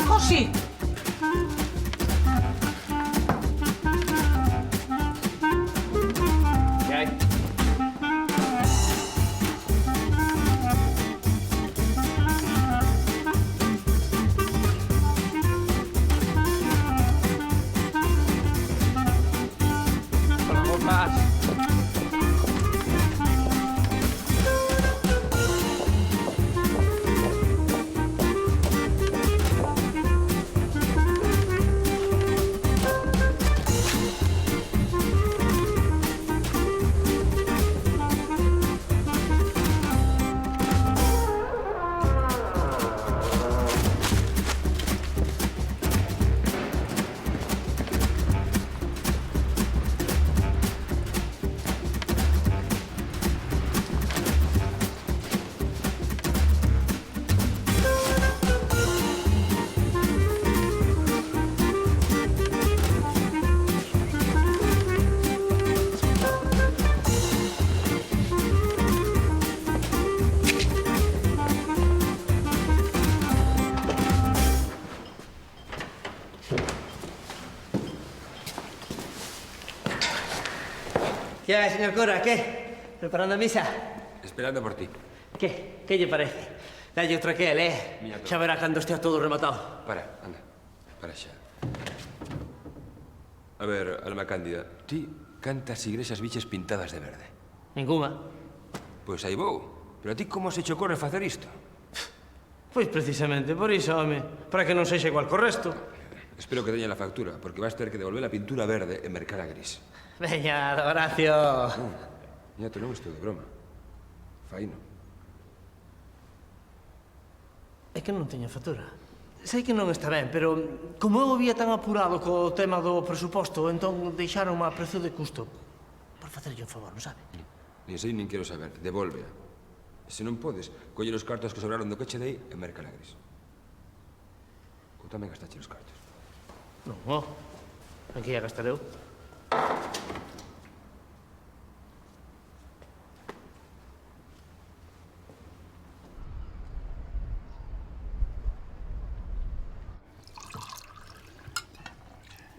S2: Josito?
S8: Que hai? Vamos más. ¿Qué hay, señor cura? ¿Qué? ¿Preparando a misa?
S1: Esperando por ti.
S8: ¿Qué? ¿Qué lle parece? Dalle outro aquel, Xa verá cando estea todo rematado.
S1: Para, anda. Para xa. A ver, Alma Cándida, ti cantas igrexas biches pintadas de verde?
S8: Ninguna.
S1: Pois aí vou. Pero a ti como se che ocorre facer isto?
S8: Pois precisamente por iso, home. Para que non sexa igual co resto.
S1: Espero que teña la factura, porque vas ter que devolver a pintura verde e mercar a gris.
S8: Veña, do Horacio.
S1: Ñato, non estou de broma. Faino.
S8: É que non teño factura. Sei que non está ben, pero como eu había tan apurado co tema do presuposto, entón deixaron a prezo de custo. Por facerlle un favor, non sabe?
S1: Nin sei nin quero saber. Devólvea. Se non podes, colle os cartos que sobraron do que che dei e merca a gris. Ou tamén gastache os cartos.
S8: Non, Aquí ia gastar eu.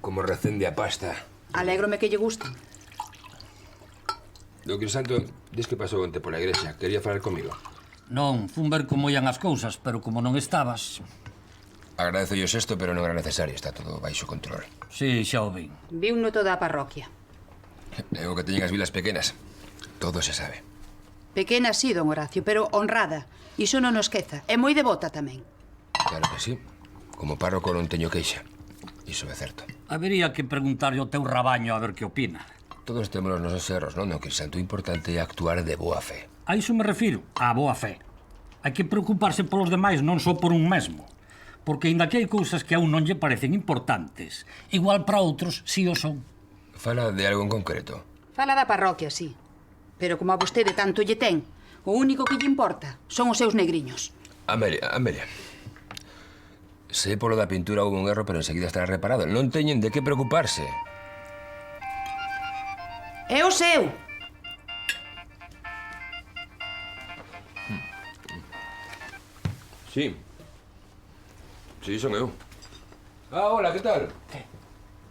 S1: como recende a pasta.
S4: Alégrome que lle guste.
S1: Do Crisanto, dis que pasou onte pola igrexa. Quería falar comigo.
S11: Non, fun ver como ian as cousas, pero como non estabas...
S1: Agradezo o xesto, pero non era necesario. Está todo baixo control.
S11: Sí, xa o vi.
S4: Viuno toda a parroquia.
S1: É o que teñen as vilas pequenas. Todo se sabe.
S4: Pequena sí, don Horacio, pero honrada. Iso non o esqueza. É moi devota tamén.
S1: Claro que sí. Como párroco non teño queixa. Iso é certo.
S11: Habería que preguntarle ao teu rabaño a ver que opina.
S1: Todos temos os nosos erros, non? O Crisanto importante é actuar de boa fe.
S11: A iso me refiro, a boa fe. Hai que preocuparse polos demais, non só por un mesmo. Porque ainda que hai cousas que a un non lle parecen importantes, igual para outros sí o son.
S1: Fala de algo en concreto.
S4: Fala da parroquia, sí. Pero como a vostede tanto lle ten, o único que lle importa son os seus negriños.
S1: Amelia. Sei polo da pintura houve un erro, pero enseguida estará reparado. Non teñen de que preocuparse.
S4: É o seu.
S1: Sí. Sí, son eu. Ah, hola, que tal?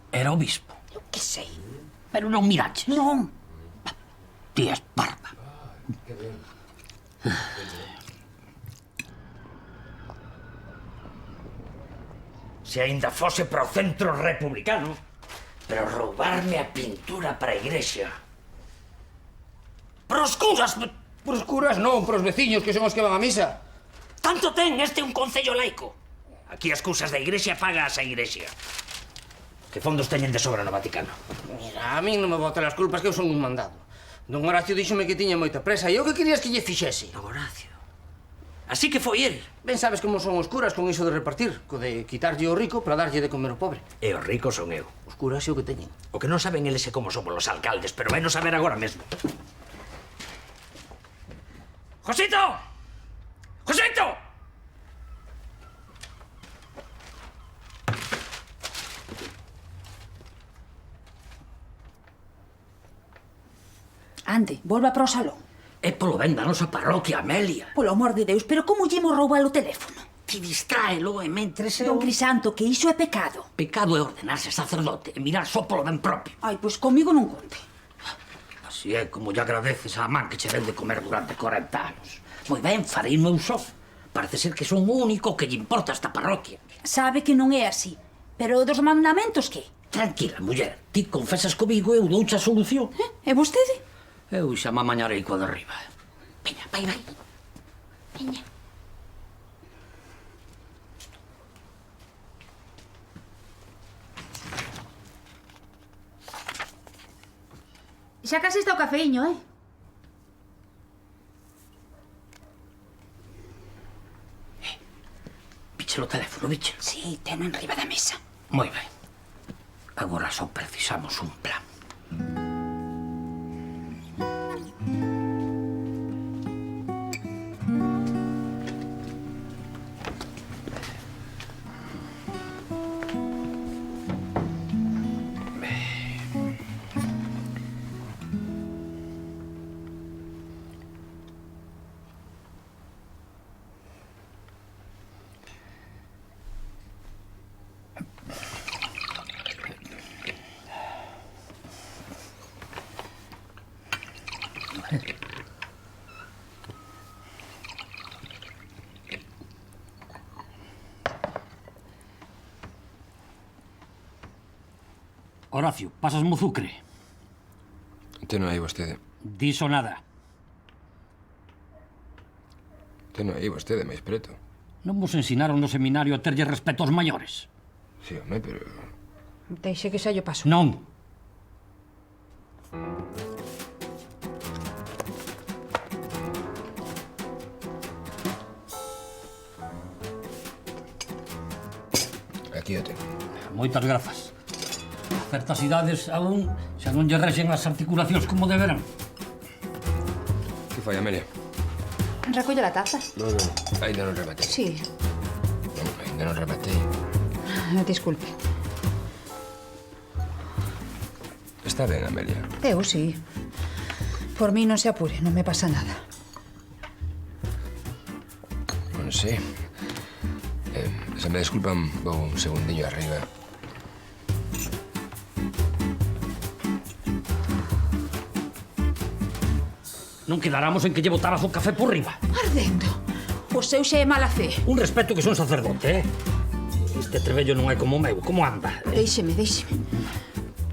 S11: Era o bispo.
S4: Eu que sei.
S11: Pero non miraches.
S4: Non.
S11: Ti és parva.
S5: Se aínda fose para o centro republicano, pero roubarme a pintura para a igrexa. Para os curas!
S12: Para os curas non, para os veciños que son os que van a misa.
S5: Tanto ten, este é un concello laico. Aquí as cousas da igrexa pagas a igrexa. Que fondos teñen de sobra no Vaticano?
S12: Mira, a min non me botan as culpas que eu son un mandado. Don Horacio díxome que tiña moita presa. E eu que querías que lle fixese?
S5: Don Horacio? Así que foi el.
S12: Ben sabes como son os curas con iso de repartir. Co de quitarlle o rico para darlle de comer ao pobre.
S5: E os ricos son eu.
S12: Os curas é o que teñen.
S5: O que non saben eles é como somos os alcaldes, pero vai non saber agora mesmo. ¡Josito! ¡Josito!
S4: Ande, volva para o salón.
S11: É polo ben da nosa parroquia, Amelia.
S4: Polo amor de Deus, pero como lle imos roubar o teléfono?
S11: Ti distráelo e mentres
S4: Don Crisanto, que iso é pecado.
S11: Pecado é ordenarse sacerdote e mirar só polo ben propio.
S4: Ai, pois comigo non conte.
S11: Así é como lle agradeces á man que che deu de comer durante 40 anos. Moi ben, farei o meu só. Parece ser que son o único que lle importa esta parroquia.
S4: Sabe que non é así. Pero dos mandamentos, que?
S11: Tranquila, muller. Ti confesas comigo e eu douche a solución.
S4: E vostede?
S11: Eu xa me amañarei coa de arriba. Veña, vai.
S4: Veña. Xa casi está o cafeíño, eh?
S11: Viche o teléfono, viche?
S4: Sí, ten enriba da mesa.
S11: Moi ben. Agora só precisamos un plan. Horacio, pasasme o zucre.
S1: Teno aí vostede.
S11: Diso nada.
S1: Teno aí vostede, máis preto.
S11: Non vos ensinaron no seminario a terlle respeto aos maiores?
S1: Sí, home, pero...
S4: Deixe que xa lle paso.
S11: Non.
S1: Aquí o tengo.
S11: Moitas grazas. Certas idades aún xa non lle rexen as articulacións como deberán.
S1: Que fai, Amelia?
S4: Recolle a taza.
S1: Non, ainda non rematei.
S4: Sí.
S1: Non, ainda non rematei.
S4: Disculpe.
S1: Está ben, Amelia.
S4: Eu sí. Por mí non se apure, non me pasa nada.
S1: Non sei. Se me desculpan, vou un segundiño arriba.
S11: Non quedáramos en que lle botaras o café por riba.
S4: Ardendo. O seu xa é mala fe.
S11: Un respeto que son sacerdote, Este trebello non é como o meu. Como anda?
S4: Déixeme.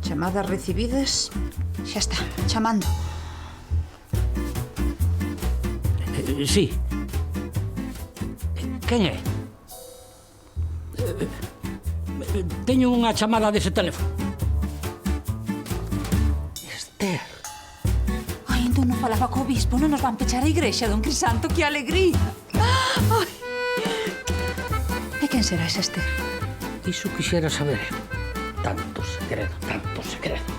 S4: Chamadas recibidas. Xa está, chamando.
S11: Sí. Quen é? Teño unha chamada dese teléfono. Esther.
S4: Ai, entón non falaba co obispo, non nos van pechar a igrexa, don Crisanto, que alegría. Ai. E quen será ese Esther?
S11: Iso quixera saber. Tanto segredo, tanto segredo.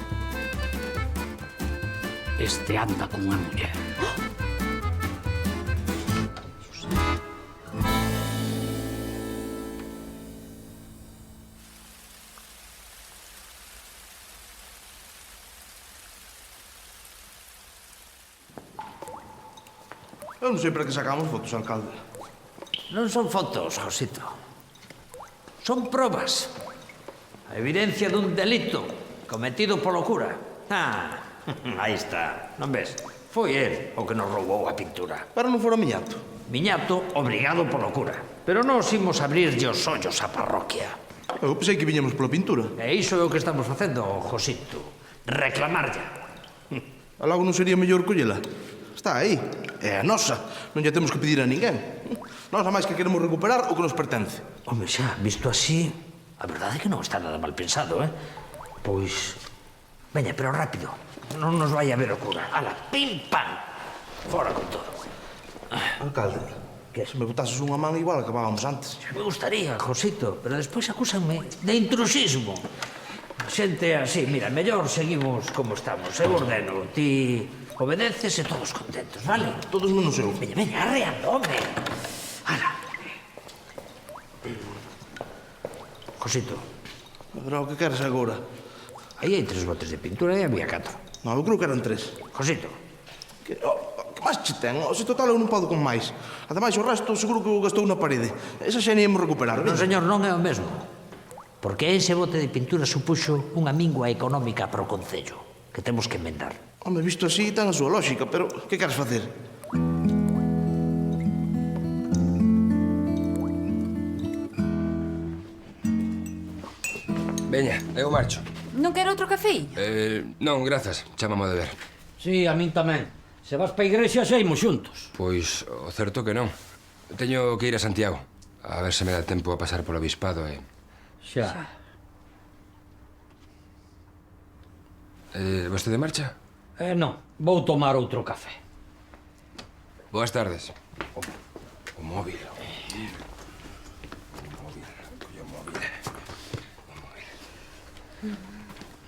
S11: Este anda con unha muller.
S7: Eu non sei para que sacamos fotos, alcalde.
S5: Non son fotos, Josito. Son probas. A evidencia dun delito cometido polo cura. Aí está. Non ves? Foi el o que nos roubou a pintura.
S7: Pero non fora Miñato.
S5: Miñato obrigado polo cura. Pero nós imos abrirlle os ollos á parroquia.
S7: Eu pensei que viñemos pola pintura.
S5: E iso é o que estamos facendo, Josito. Reclamarlla.
S7: A logo non sería mellor collela? Está aí. É a nosa. Non lle temos que pedir a ninguén. Nós a máis que queremos recuperar o que nos pertence.
S5: Home, xa, visto así, a verdade é que non está nada mal pensado, Pois... Veña, pero rápido. Non nos vai a ver o cura. Ala, pim, pam. Fora con todo.
S7: Alcalde, se me botases unha man igual acabábamos antes.
S5: Me gustaría, Josito, pero despois acúsanme de intrusismo. A xente é así, mira, mellor seguimos como estamos. Eu ordeno, ti obedeces e todos contentos, vale?
S7: Todos menos eu.
S5: Veña, arreando, home. Ala. Josito.
S7: Pero o que queres agora?
S5: Aí hai 3 botes de pintura e había 4.
S7: Non, eu creo que eran 3.
S5: Josito.
S7: Que máis che ten? Se total eu non podo con máis. Ademais, o resto seguro que o gastou na parede. Esa xa nem imos recuperar.
S5: Non, señor, non é o mesmo. Porque ese bote de pintura supuxo unha mingua económica para o Concello, que temos que enmendar.
S7: Home, visto así, ten a súa lógica, pero que queres facer?
S1: Veña, eu marcho.
S4: Non quero outro café?
S1: Non, grazas. Chámame de ver.
S11: Sí, a min tamén. Se vas pa igrexa, xa imos xuntos.
S1: Pois, o certo que non. Teño que ir a Santiago. A ver se me dá tempo a pasar polo obispado e...
S11: Xa.
S1: Vostede marcha?
S11: Non, vou tomar outro café.
S1: Boas tardes. O móvil.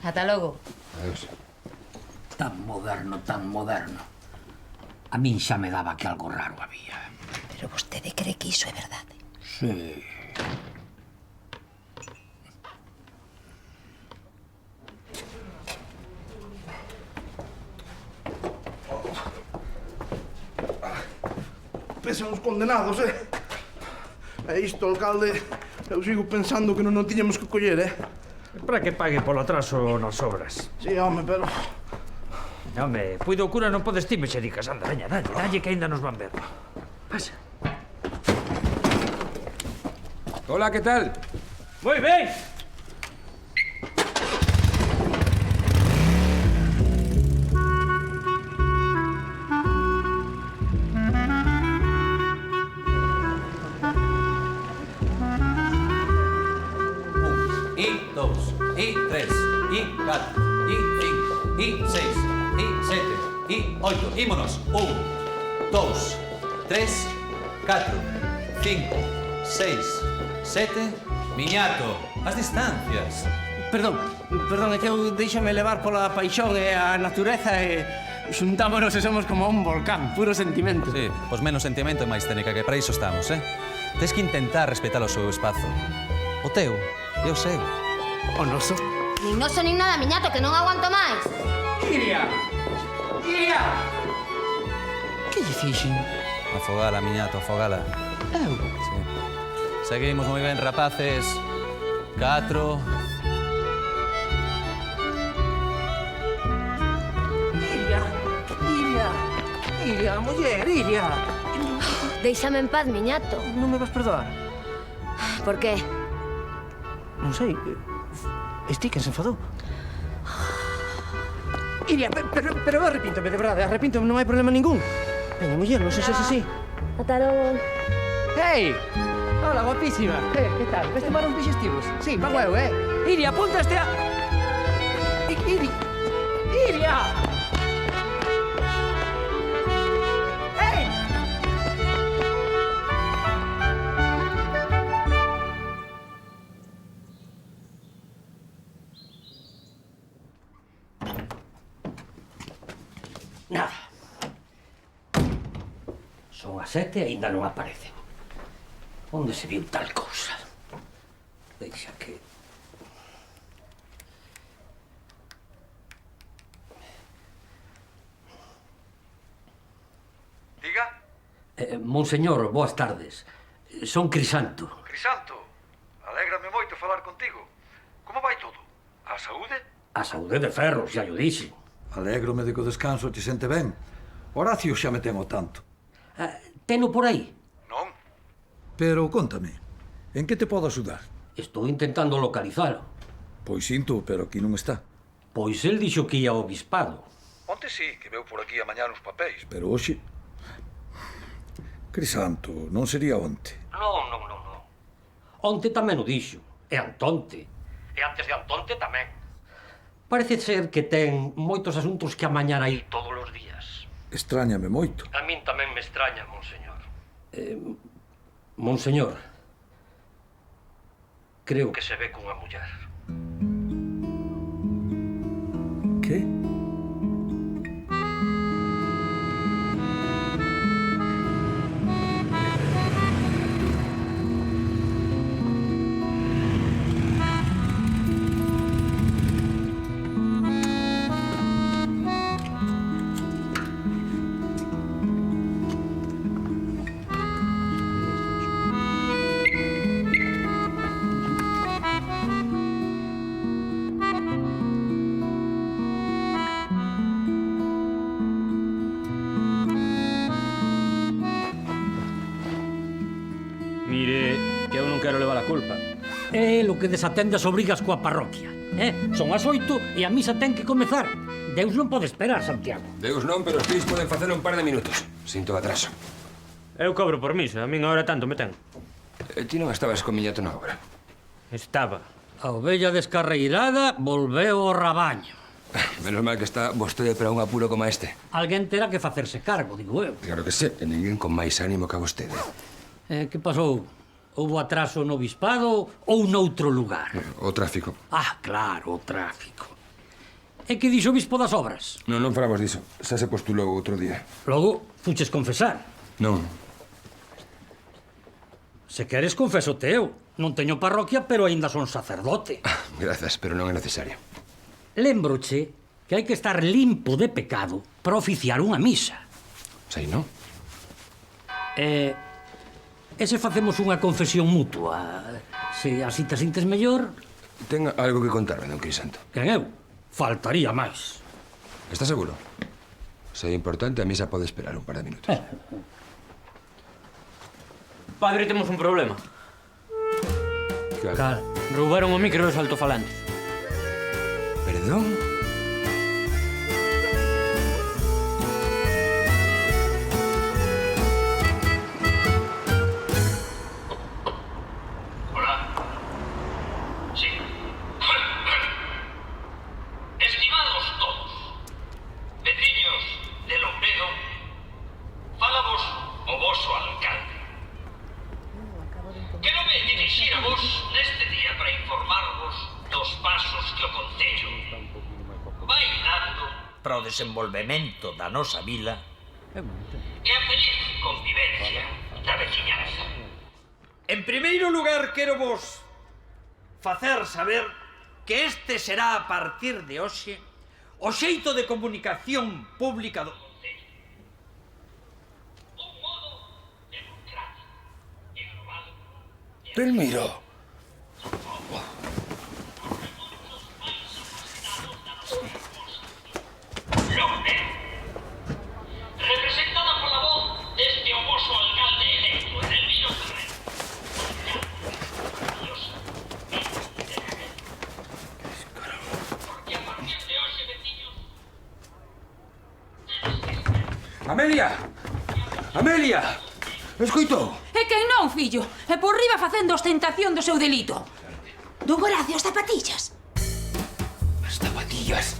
S10: Ata logo.
S1: Adeus.
S11: Tan moderno, tan moderno. A min xa me daba que algo raro había.
S10: Pero vostede cree que iso é verdade?
S11: Sí.
S7: Pesan os condenados, E isto, alcalde, eu sigo pensando que non o tiñamos que coller,
S5: Para que pague polo atraso nas obras.
S7: Sí, home, pero...
S5: Home, puido o cura non podes ti mexericas. Anda, veña, dalle que aínda nos van ver. Pasa.
S1: Hola, que tal?
S11: Moi ben.
S9: I 2, I 3, I 4, I 5, I 6, I 7, I 8. Ímonos. 1, 2, 3, 4, 5, 6, 7. Miñato, as distancias.
S8: Perdón, é que eu deixame levar pola paixón e a natureza e xuntámonos e somos como un volcán, puro sentimento.
S9: Sí, pois menos sentimento e máis técnica, que para iso estamos, Tes que intentar respetar o seu espazo. O teu e o seu.
S8: O noso.
S10: Nin noso nin nada, miñato, que non aguanto máis.
S11: Iria! Iria!
S8: Que lle fixen?
S9: Afogala, miñato, afogala.
S8: Eu?
S9: Sí. Seguimos moi ben, rapaces. 4.
S8: Iria, Iria, muller, Iria.
S10: Déixame en paz, miñato.
S8: Non me vas perdoar?
S10: Por qué?
S8: Non sei. Esti que se enfadou. Iria, pero arrepíntome, de verdade, arrepíntome, non hai problema ningún. Veña, muller, non sei se é así.
S10: Ata logo.
S8: Hey! Hola, guapísima. Que tal? Ves tomar uns digestivos? Sí, pago eu, Iria, apunta este a... Iria! Hey!
S12: Nada. Son as 7 e aínda non aparecen. Onde se viu tal cousa? Deixa que...
S3: Diga?
S12: Monseñor, boas tardes. Son Crisanto.
S3: Crisanto, alégrame moito falar contigo. Como vai todo? A saúde?
S12: A saúde de ferro, xa llo dixen.
S3: Alégrome de que o descanso te sente ben. Horacio xa me ten o tanto.
S12: Teno por aí?
S3: Non. Pero contame, en que te podo axudar?
S12: Estou intentando localizalo.
S3: Pois sinto, pero aquí non está.
S12: Pois el dixo que ia ao obispado.
S3: Onte sí, que veu por aquí a mañar uns papéis. Pero hoxe... Crisanto, non sería onte.
S12: Non. Onte tamén o dixo. E Antonte. E antes de Antonte tamén. Parece ser que ten moitos asuntos que amañar aí todos os días.
S3: Extrañame moito.
S12: A min tamén me extraña, monseñor. Monseñor, creo que se ve cunha muller.
S3: Que?
S11: culpa. É lo que desatende as obrigas coa parroquia. Son as 8 e a misa ten que comezar. Deus non pode esperar, Santiago.
S1: Deus non, pero os fillos poden facer un par de minutos. Sinto atraso.
S16: Eu cobro por misa, a min agora tanto me ten.
S1: Ti non estabas con miñato na obra?
S16: Estaba.
S11: A ovella descarreirada volveu ao rabaño.
S1: Menos mal que está vostede para un apuro como este.
S11: Alguén terá que facerse cargo, digo eu.
S1: Claro que sí, e ninguén con máis ánimo que a vostede.
S11: Que pasou? Houbo atraso no obispado ou noutro lugar?
S1: O tráfico.
S11: Ah, claro, o tráfico. E que dixo o bispo das obras?
S1: Non falamos diso. Xa se postulou outro día.
S11: Logo, fuches confesar?
S1: Non.
S11: Se queres, confesote eu. Non teño parroquia, pero aínda son sacerdote.
S1: Grazas, pero non é necesario.
S11: Lémbroche que hai que estar limpo de pecado para oficiar unha misa.
S1: Sei, non?
S11: E se facemos unha confesión mutua? Se así te sintes mellor...
S1: Ten algo que contarme, don Crisanto.
S11: Quen eu? Faltaría máis.
S1: Está seguro? Se é importante, a misa pode esperar un par de minutos.
S16: Padre, temos un problema.
S1: Cal?
S16: Roubaron o micro dos altofalantes.
S1: Perdón?
S5: Desenvolvemento da nosa vila e a feliz convivencia da veciñanza. En primeiro lugar, quero vos facer saber que este será a partir de hoxe o xeito de comunicación pública do Concello. Un modo democrático e global.
S1: Pelmiro.
S5: Representado
S1: Amelia! Amelia! Escoitou?
S4: E quen non, fillo? E por riba facendo ostentación do seu delito. Don Horacio, as zapatillas.
S1: As zapatillas.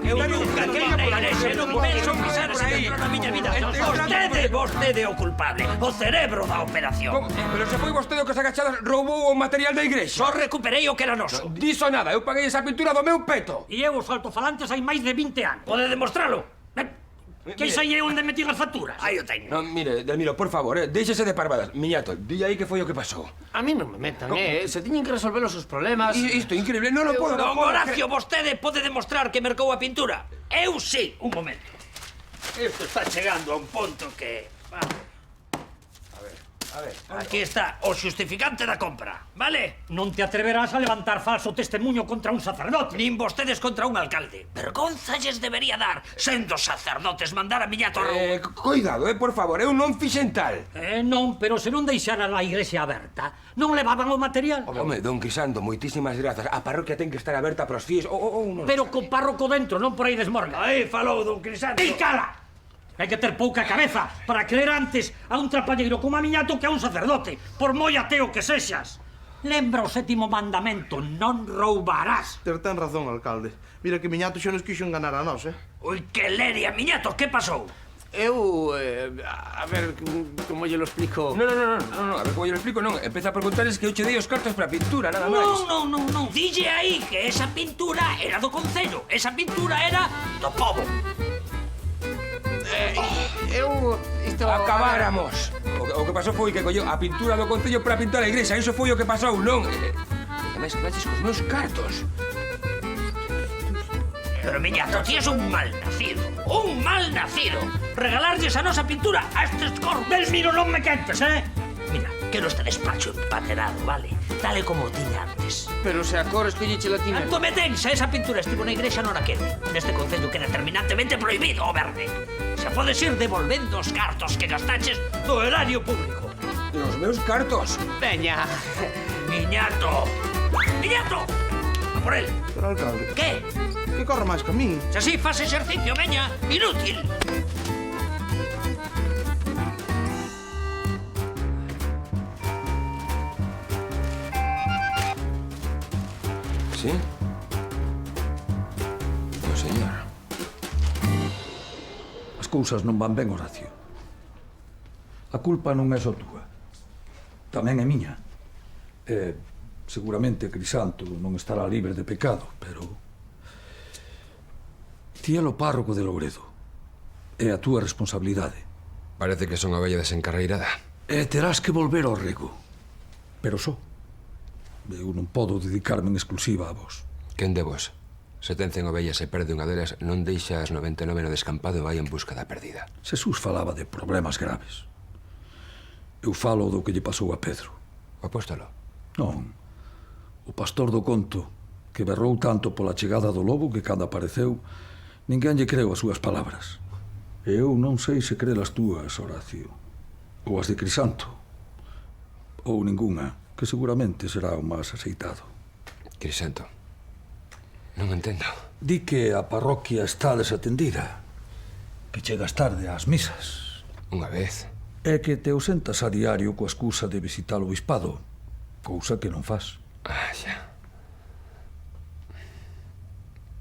S5: Eu nunca que na igrexa non penso pisar ese dentro na miña vida. Vostede é o culpable, o cerebro da operación.
S1: Pero se foi vostede o que as agachadas roubou o material da igrexa.
S5: Só recuperei o que era noso.
S1: Diso nada, eu paguei esa pintura do meu peto.
S11: E eu os altofalantes hai máis de 20 anos.
S5: Pode demostralo?
S11: Que sei eu onde metí as facturas?
S5: Aí o teño.
S1: No, mire, Delmiro, por favor, déxese de parvadas. Miñato, di aí que foi o que pasou.
S16: A mí non me metan, Se tiñen que resolver os seus problemas...
S1: Isto é increíble, non lo podo...
S5: Don Horacio, vostede pode demostrar que mercou a pintura. Eu sí, un momento. Isto está chegando a un punto que... A ver, aquí está o xustificante da compra, vale?
S11: Non te atreverás a levantar falso testemunho contra un sacerdote.
S5: Nin vostedes contra un alcalde. Vergonza lles debería dar, sendo sacerdotes, mandar a miñato a
S1: Cuidado, por favor, eu non fixen tal.
S11: Non, pero se non deixara a igrexa aberta, non levaban o material.
S1: Home, don Crisanto, moitísimas grazas. A parroquia ten que estar aberta para os fíes ou non.
S11: Pero co párroco dentro, non por aí desmorga.
S5: Aí falou don Crisanto.
S11: E cala! Hai que ter pouca cabeza para creer antes a un trapalleiro como a miñato que a un sacerdote, por moi ateo que sexas. Lembra o 7º mandamento, non roubarás.
S7: Ten razón, alcalde. Mira que miñato xa nos quixo enganar a nós,
S5: Ui, que leria, miñato, que pasou?
S16: Eu, a ver, como lle lo explico...
S1: No, a ver, como lle lo explico, non. Empeza por contarles que eu che dei os cartos para a pintura, nada máis.
S5: Non, dille aí que esa pintura era do concello, esa pintura era do pobo.
S1: Acabáramos. O que pasou foi que colleu a pintura do concello para pintar a igrexa. Iso foi o que pasou, non? Ademais, quedaches cos meus cartos.
S5: Pero, miñato, ti és un mal nacido. Un mal nacido. Regalarlles a nosa pintura a estes corvos.
S11: Delmiro, non me quentes,
S5: Mira, quero este despacho empaterado, vale? Dale como o tiña antes.
S16: Pero se a cor escolliche la tiña...
S5: Anto me tensa, esa pintura estivo na igrexa non a quero. Neste concello queda terminantemente prohibido o verde. Xa podes ir devolvendo os cartos que gastaches do erario público.
S1: Os meus cartos?
S16: Veña.
S5: Miñato! Miñato! A por el.
S7: Pero, alcalde...
S5: Que?
S7: Que corre máis que a min.
S5: Se así faz exercicio, veña. Inútil.
S1: Sí? No, señor.
S3: As cousas non van ben, Horacio. A culpa non é só túa. Tamén é miña. Seguramente Crisanto non estará libre de pecado, pero... Ti é o párroco de Logredo. É a túa responsabilidade.
S1: Parece que son a vella desencarreirada.
S3: E terás que volver ao rego. Pero só. Eu non podo dedicarme en exclusiva a vos.
S1: Quen de vos? Se ten 100 ovellas e perde unha delas, non deixa as 99 no descampado e vai en busca da perdida.
S3: Xesús falaba de problemas graves. Eu falo do que lle pasou a Pedro.
S1: O apóstolo?
S3: Non. O pastor do conto, que berrou tanto pola chegada do lobo que cando apareceu, ninguén lle creu as súas palabras. Eu non sei se creu as túas, Horacio, ou as de Crisanto, ou ningunha, que seguramente será o máis aceitado.
S1: Crisanto, non entendo.
S3: Di que a parroquia está desatendida, que chegas tarde ás misas.
S1: Unha vez.
S3: E que te ausentas a diario coa excusa de visitar o bispado, cousa que non fas.
S1: Xa.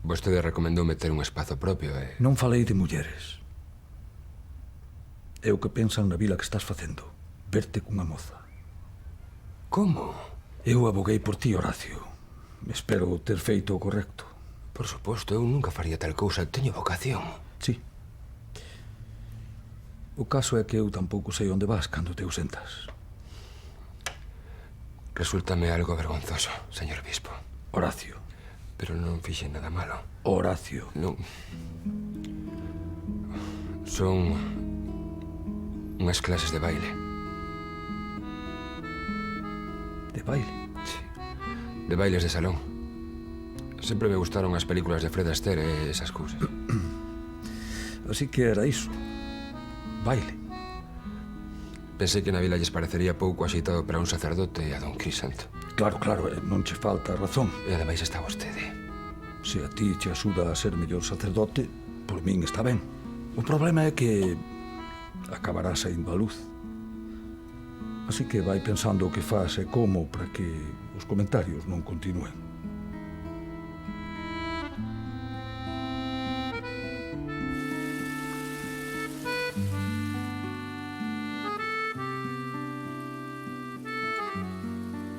S1: Vostede recomendoume ter un espazo propio e...
S3: Non falei de mulleres. É o que pensan na vila que estás facendo. Verte cunha moza.
S1: Como?
S3: Eu aboguei por ti, Horacio. Espero ter feito o correcto.
S1: Por suposto, eu nunca faría tal cousa. Teño vocación.
S3: Sí. O caso é que eu tampouco sei onde vas cando te ausentas.
S1: Resúltame algo vergonzoso, señor bispo.
S3: Horacio.
S1: Pero non fixen nada malo.
S3: Horacio.
S1: Non. Son unhas clases de baile.
S3: De baile?
S1: Sí. De bailes de salón. Sempre me gustaron as películas de Fred Astaire e esas cousas.
S3: Así que era iso. Baile.
S1: Pensei que na vila lles parecería pouco axeitado para un sacerdote e a don Crisanto.
S3: Claro, non che falta razón.
S1: E ademais está vostede.
S3: Se a ti che axuda a ser mellor sacerdote, por min está ben. O problema é que acabará saindo a luz. Así que vai pensando o que faz e como para que os comentarios non continúen.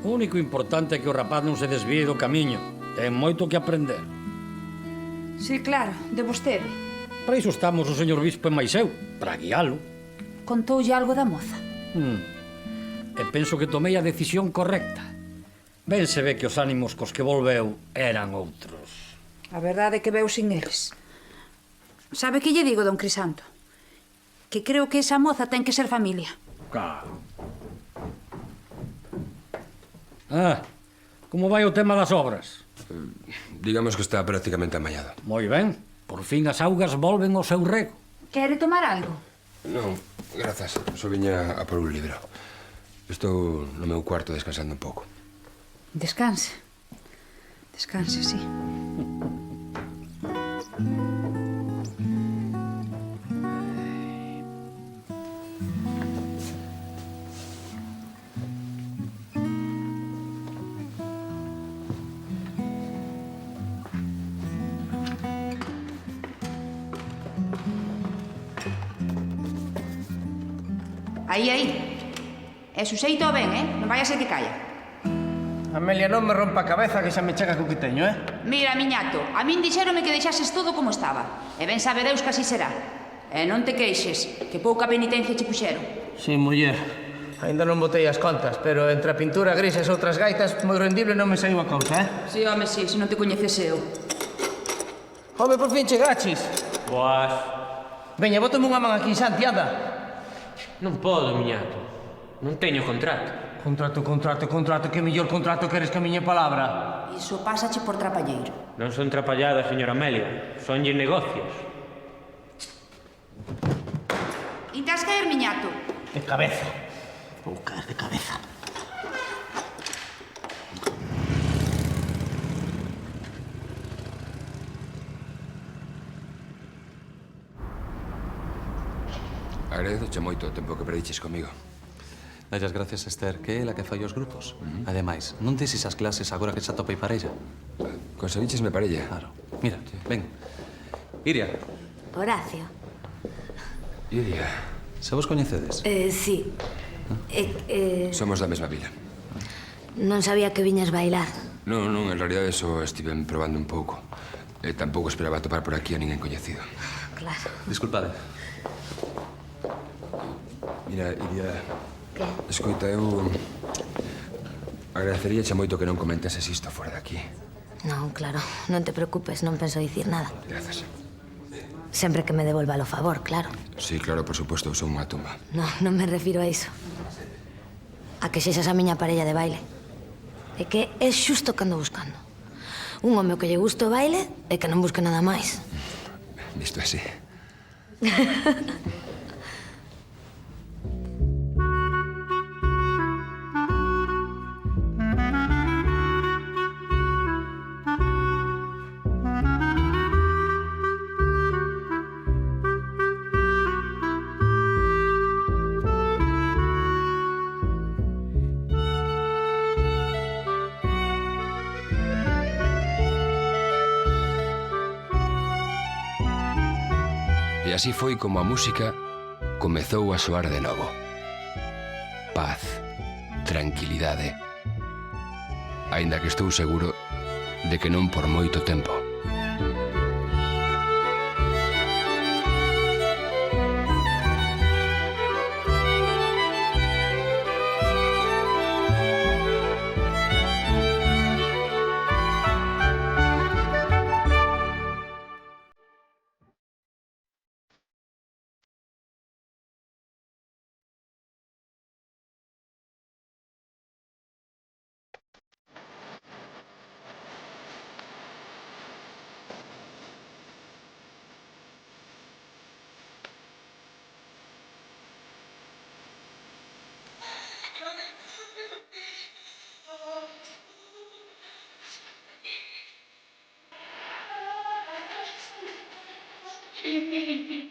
S11: O único importante é que o rapaz non se desvíe do camiño. Ten moito que aprender.
S4: Sí, claro, de vostede.
S11: Para iso estamos o señor bispo e máis eu, para guialo.
S4: Contoulle algo da moza?
S11: E penso que tomei a decisión correcta. Ben se ve que os ánimos cos que volveu eran outros.
S4: A verdade é que veu sin eles. Sabe que lle digo, don Crisanto? Que creo que esa moza ten que ser familia.
S11: Claro. Como vai o tema das obras?
S1: Digamos que está prácticamente amañado.
S11: Moi ben. Por fin as augas volven ao seu rego.
S4: Quere tomar algo?
S1: Non, grazas. Só viña a por un libro. Estou no meu cuarto descansando un pouco.
S4: Descanse. Descanse, sí. Aí. E suxeito ben, Non vai a ser que caia.
S8: Amelia, non me rompa a cabeza que xa me chega co que teño,
S4: Mira, miñato, a min dixéronme que deixases todo como estaba. E ben sabe Deus que así será. E non te queixes, que pouca penitencia che puxeron.
S8: Sí, muller. Ainda non botei as contas, pero entre a pintura gris e as outras gaitas, moi rendible non me saiu a cousa,
S4: Sí, home, sí, se non te coñecese eu.
S8: Home, por fin chegaches.
S16: Boas.
S8: Veña, bótame unha man aquí, Santi, anda.
S16: Non podo, miñato. Non teño contrato.
S8: Contrato, que mellor contrato queres que a miña palabra?
S4: Iso pásache por trapalleiro.
S16: Non son trapalladas, señora Amelia. Sonlle negocios.
S4: Intás caer, miñato?
S8: De cabeza. Vou caer de cabeza.
S1: Agradezoche moito o tempo que perdiches comigo.
S9: Dalle as gracias, Esther, que é ela que fai os grupos. Ademais, non deses as clases agora que xa topei parella.
S1: Conseguichesme parella?
S9: Claro. Mira, ven. Iria.
S10: Horacio.
S1: Iria.
S9: Se vos coñecedes?
S10: Sí.
S1: Somos da mesma vila.
S10: Non sabía que viñas bailar.
S1: Non, en realidade só estiven probando un pouco. E tampouco esperaba topar por aquí a ninguén coñecido.
S10: Claro.
S9: Disculpade.
S1: Mira, Iria...
S10: Que?
S1: Escoita, eu... Agradeceríache moito que non comentases isto fora de aquí.
S10: Non, claro, non te preocupes, non penso dicir nada.
S1: Grazas.
S10: Sempre que me devolva o favor, claro.
S1: Sí, claro, por suposto, eu son unha tumba.
S10: Non me refiro a iso. A que sexas a miña parella de baile. É que é xusto que ando buscando. Un home que lle guste o baile e que non busque nada máis.
S1: Visto así. E así foi como a música comezou a soar de novo. Paz, tranquilidade. Aínda que estou seguro de que non por moito tempo.
S17: Thank you.